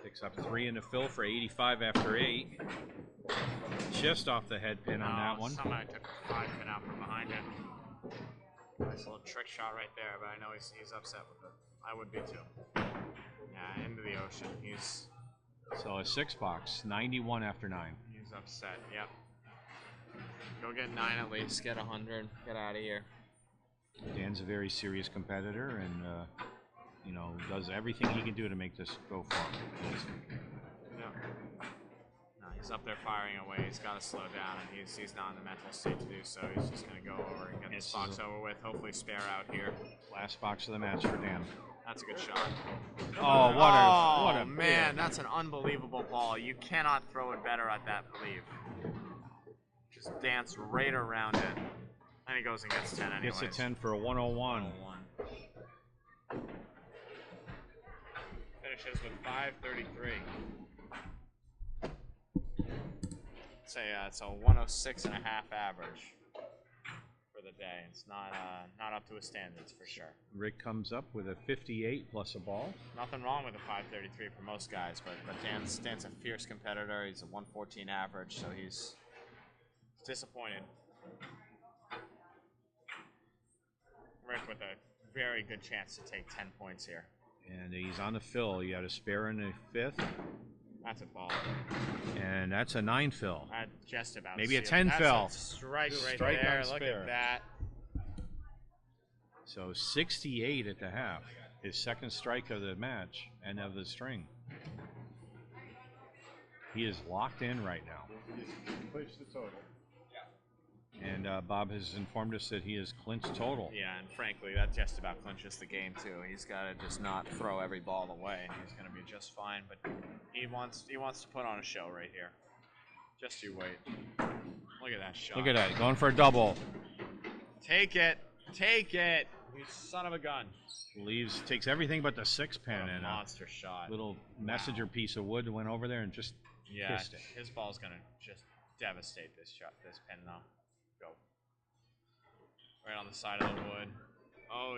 Picks up 3 in the fill for 85 after 8. Just off the head pin on that one. Somehow I took a 5 pin out from behind it. Nice little trick shot right there, but I know he's upset with it. I would be too. Yeah, into the ocean. So a 6 box, 91 after 9. He's upset. Yep. Go get 9 at least. Get 100. Get out of here. Dan's a very serious competitor, and you know, does everything he can do to make this go far. Yeah. No, he's up there firing away. He's got to slow down, and he's not in the mental state to do so. He's just going to go over and get this box over with. Hopefully spare out here. Last box of the match for Dan. That's a good shot. Oh, what a man, that's an unbelievable ball. You cannot throw it better at that believe. Just dance right around it. And he goes and gets 10 anyways. Gets a 10 for a 101. Finishes with 533. It's a 106.5 average for the day. It's not up to his standards for sure. Rick comes up with a 58 plus a ball. Nothing wrong with a 533 for most guys, but Dan's a fierce competitor. He's a 114 average, so he's disappointed. Rick with a very good chance to take 10 points here. And he's on the fill. You got a spare in the 5th. That's a ball. And that's a 9 fill. Just about. Maybe a 10 fill. That's a strike right there. Look at that. So 68 at the half. His second strike of the match and of the string. He is locked in right now. Clinched the total. And Bob has informed us that he has clinched total. Yeah, and frankly, that just about clinches the game too. He's got to just not throw every ball away. He's going to be just fine. But he wants to put on a show right here. Just you wait. Look at that shot. Look at that, going for a double. Take it, you son of a gun. Takes everything but the 6 pin and monster shot. Little messenger piece of wood went over there and just kissed it. His ball's going to just devastate this pin now. Go. Right on the side of the wood. Oh,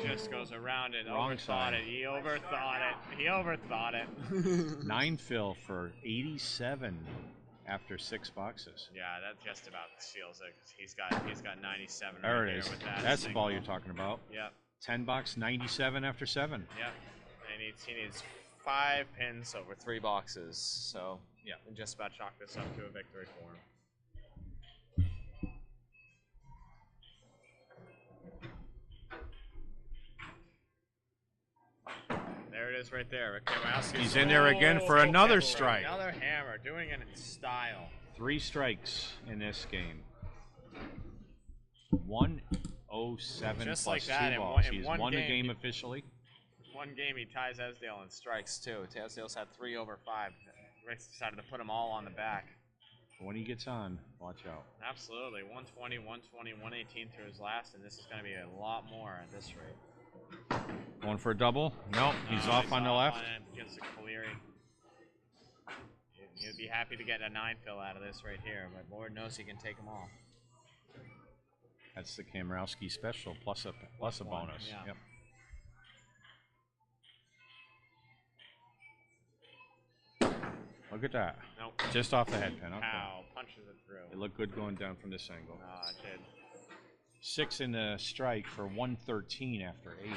he just goes around it. Wrong side. He overthought it. 9 fill for 87 after 6 boxes. Yeah, that just about seals it. He's got 97 there right it is. With that. That's the ball you're talking about. Yep. 10 box, 97 after 7. Yep. And he needs 5 pins over 3 boxes. So yeah, and just about chalk this up to a victory for him. There it is right there. Rick Kamrowski. He's in there again for another strike. Another hammer, doing it in style. 3 strikes in this game. 107 Just plus like that, 2 balls. in He's one won the game, game officially. One game he ties Esdale in strikes too. Esdale's had 3 over 5. Rick's decided to put them all on the back. When he gets on, watch out. Absolutely. 120, 120, 118 through his last, and this is going to be a lot more at this rate. Going for a double? Nope, he's off on the left. Gives a Cleary. He'd be happy to get a 9 fill out of this right here, but Lord knows he can take them all. That's the Kamrowski special plus a bonus. Yeah. Yep. Look at that. Nope. Just off the head pin. Okay. Pow, punches it through. It looked good going down from this angle. It did. 6 in the strike for 113 after 8.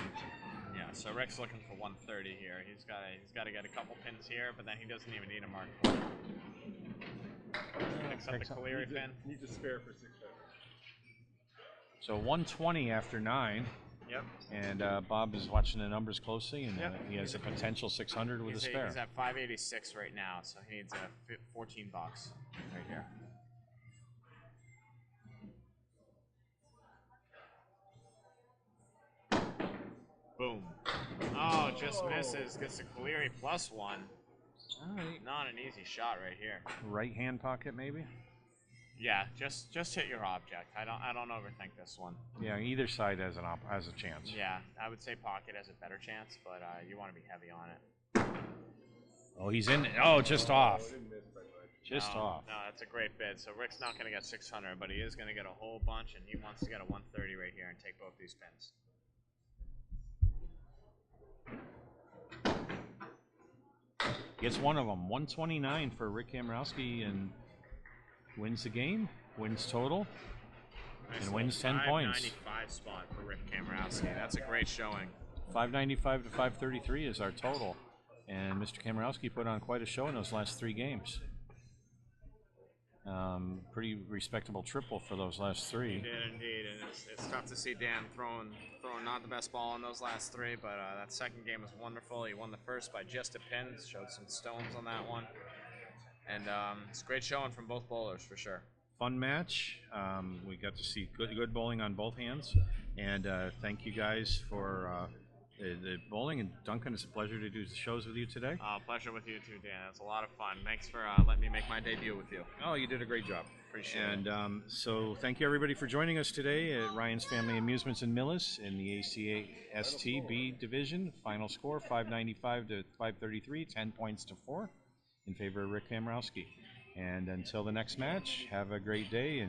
Yeah, so Rick's looking for 130 here. He's got to get a couple pins here, but then he doesn't even need a mark. Picks up the Cleary pin. Needs a spare for 6 pins. So 120 after 9. Yep. And Bob is watching the numbers closely, and Yep. He has a potential 600 with a spare. He's at 586 right now, so he needs a 14 box right here. Boom. Oh, just misses. Gets a Cleary +1. All right. Not an easy shot right here. Right hand pocket, maybe. Yeah, just hit your object. I don't overthink this one. Yeah, either side has a chance. Yeah, I would say pocket has a better chance, but you want to be heavy on it. Oh, he's in. Oh, just off. Just off. No, that's a great bid. So Rick's not going to get 600, but he is going to get a whole bunch, and he wants to get a 130 right here and take both these pins. Gets one of them. 129 for Rick Kamrowski and wins the game, wins total, Nice and wins 10 points. 595 spot for Rick Kamrowski. That's a great showing. 595 to 533 is our total. And Mr. Kamrowski put on quite a show in those last 3 games. Pretty respectable triple for those last 3. He did indeed, and it's tough to see Dan throwing not the best ball in those last 3, but that second game was wonderful. He won the first by just a pin, showed some stones on that one. And it's a great showing from both bowlers for sure. Fun match. We got to see good bowling on both hands. And thank you guys for the bowling. And Duncan, it's a pleasure to do the shows with you today. Pleasure with you too, Dan. It's a lot of fun. Thanks for letting me make my debut with you. Oh, you did a great job. Appreciate it. And so thank you everybody for joining us today at Ryan's Family Amusements in Millis in the ACST B division. Final score 595 to 533, 10 points to 4 in favor of Rick Kamrowski. And until the next match, have a great day. And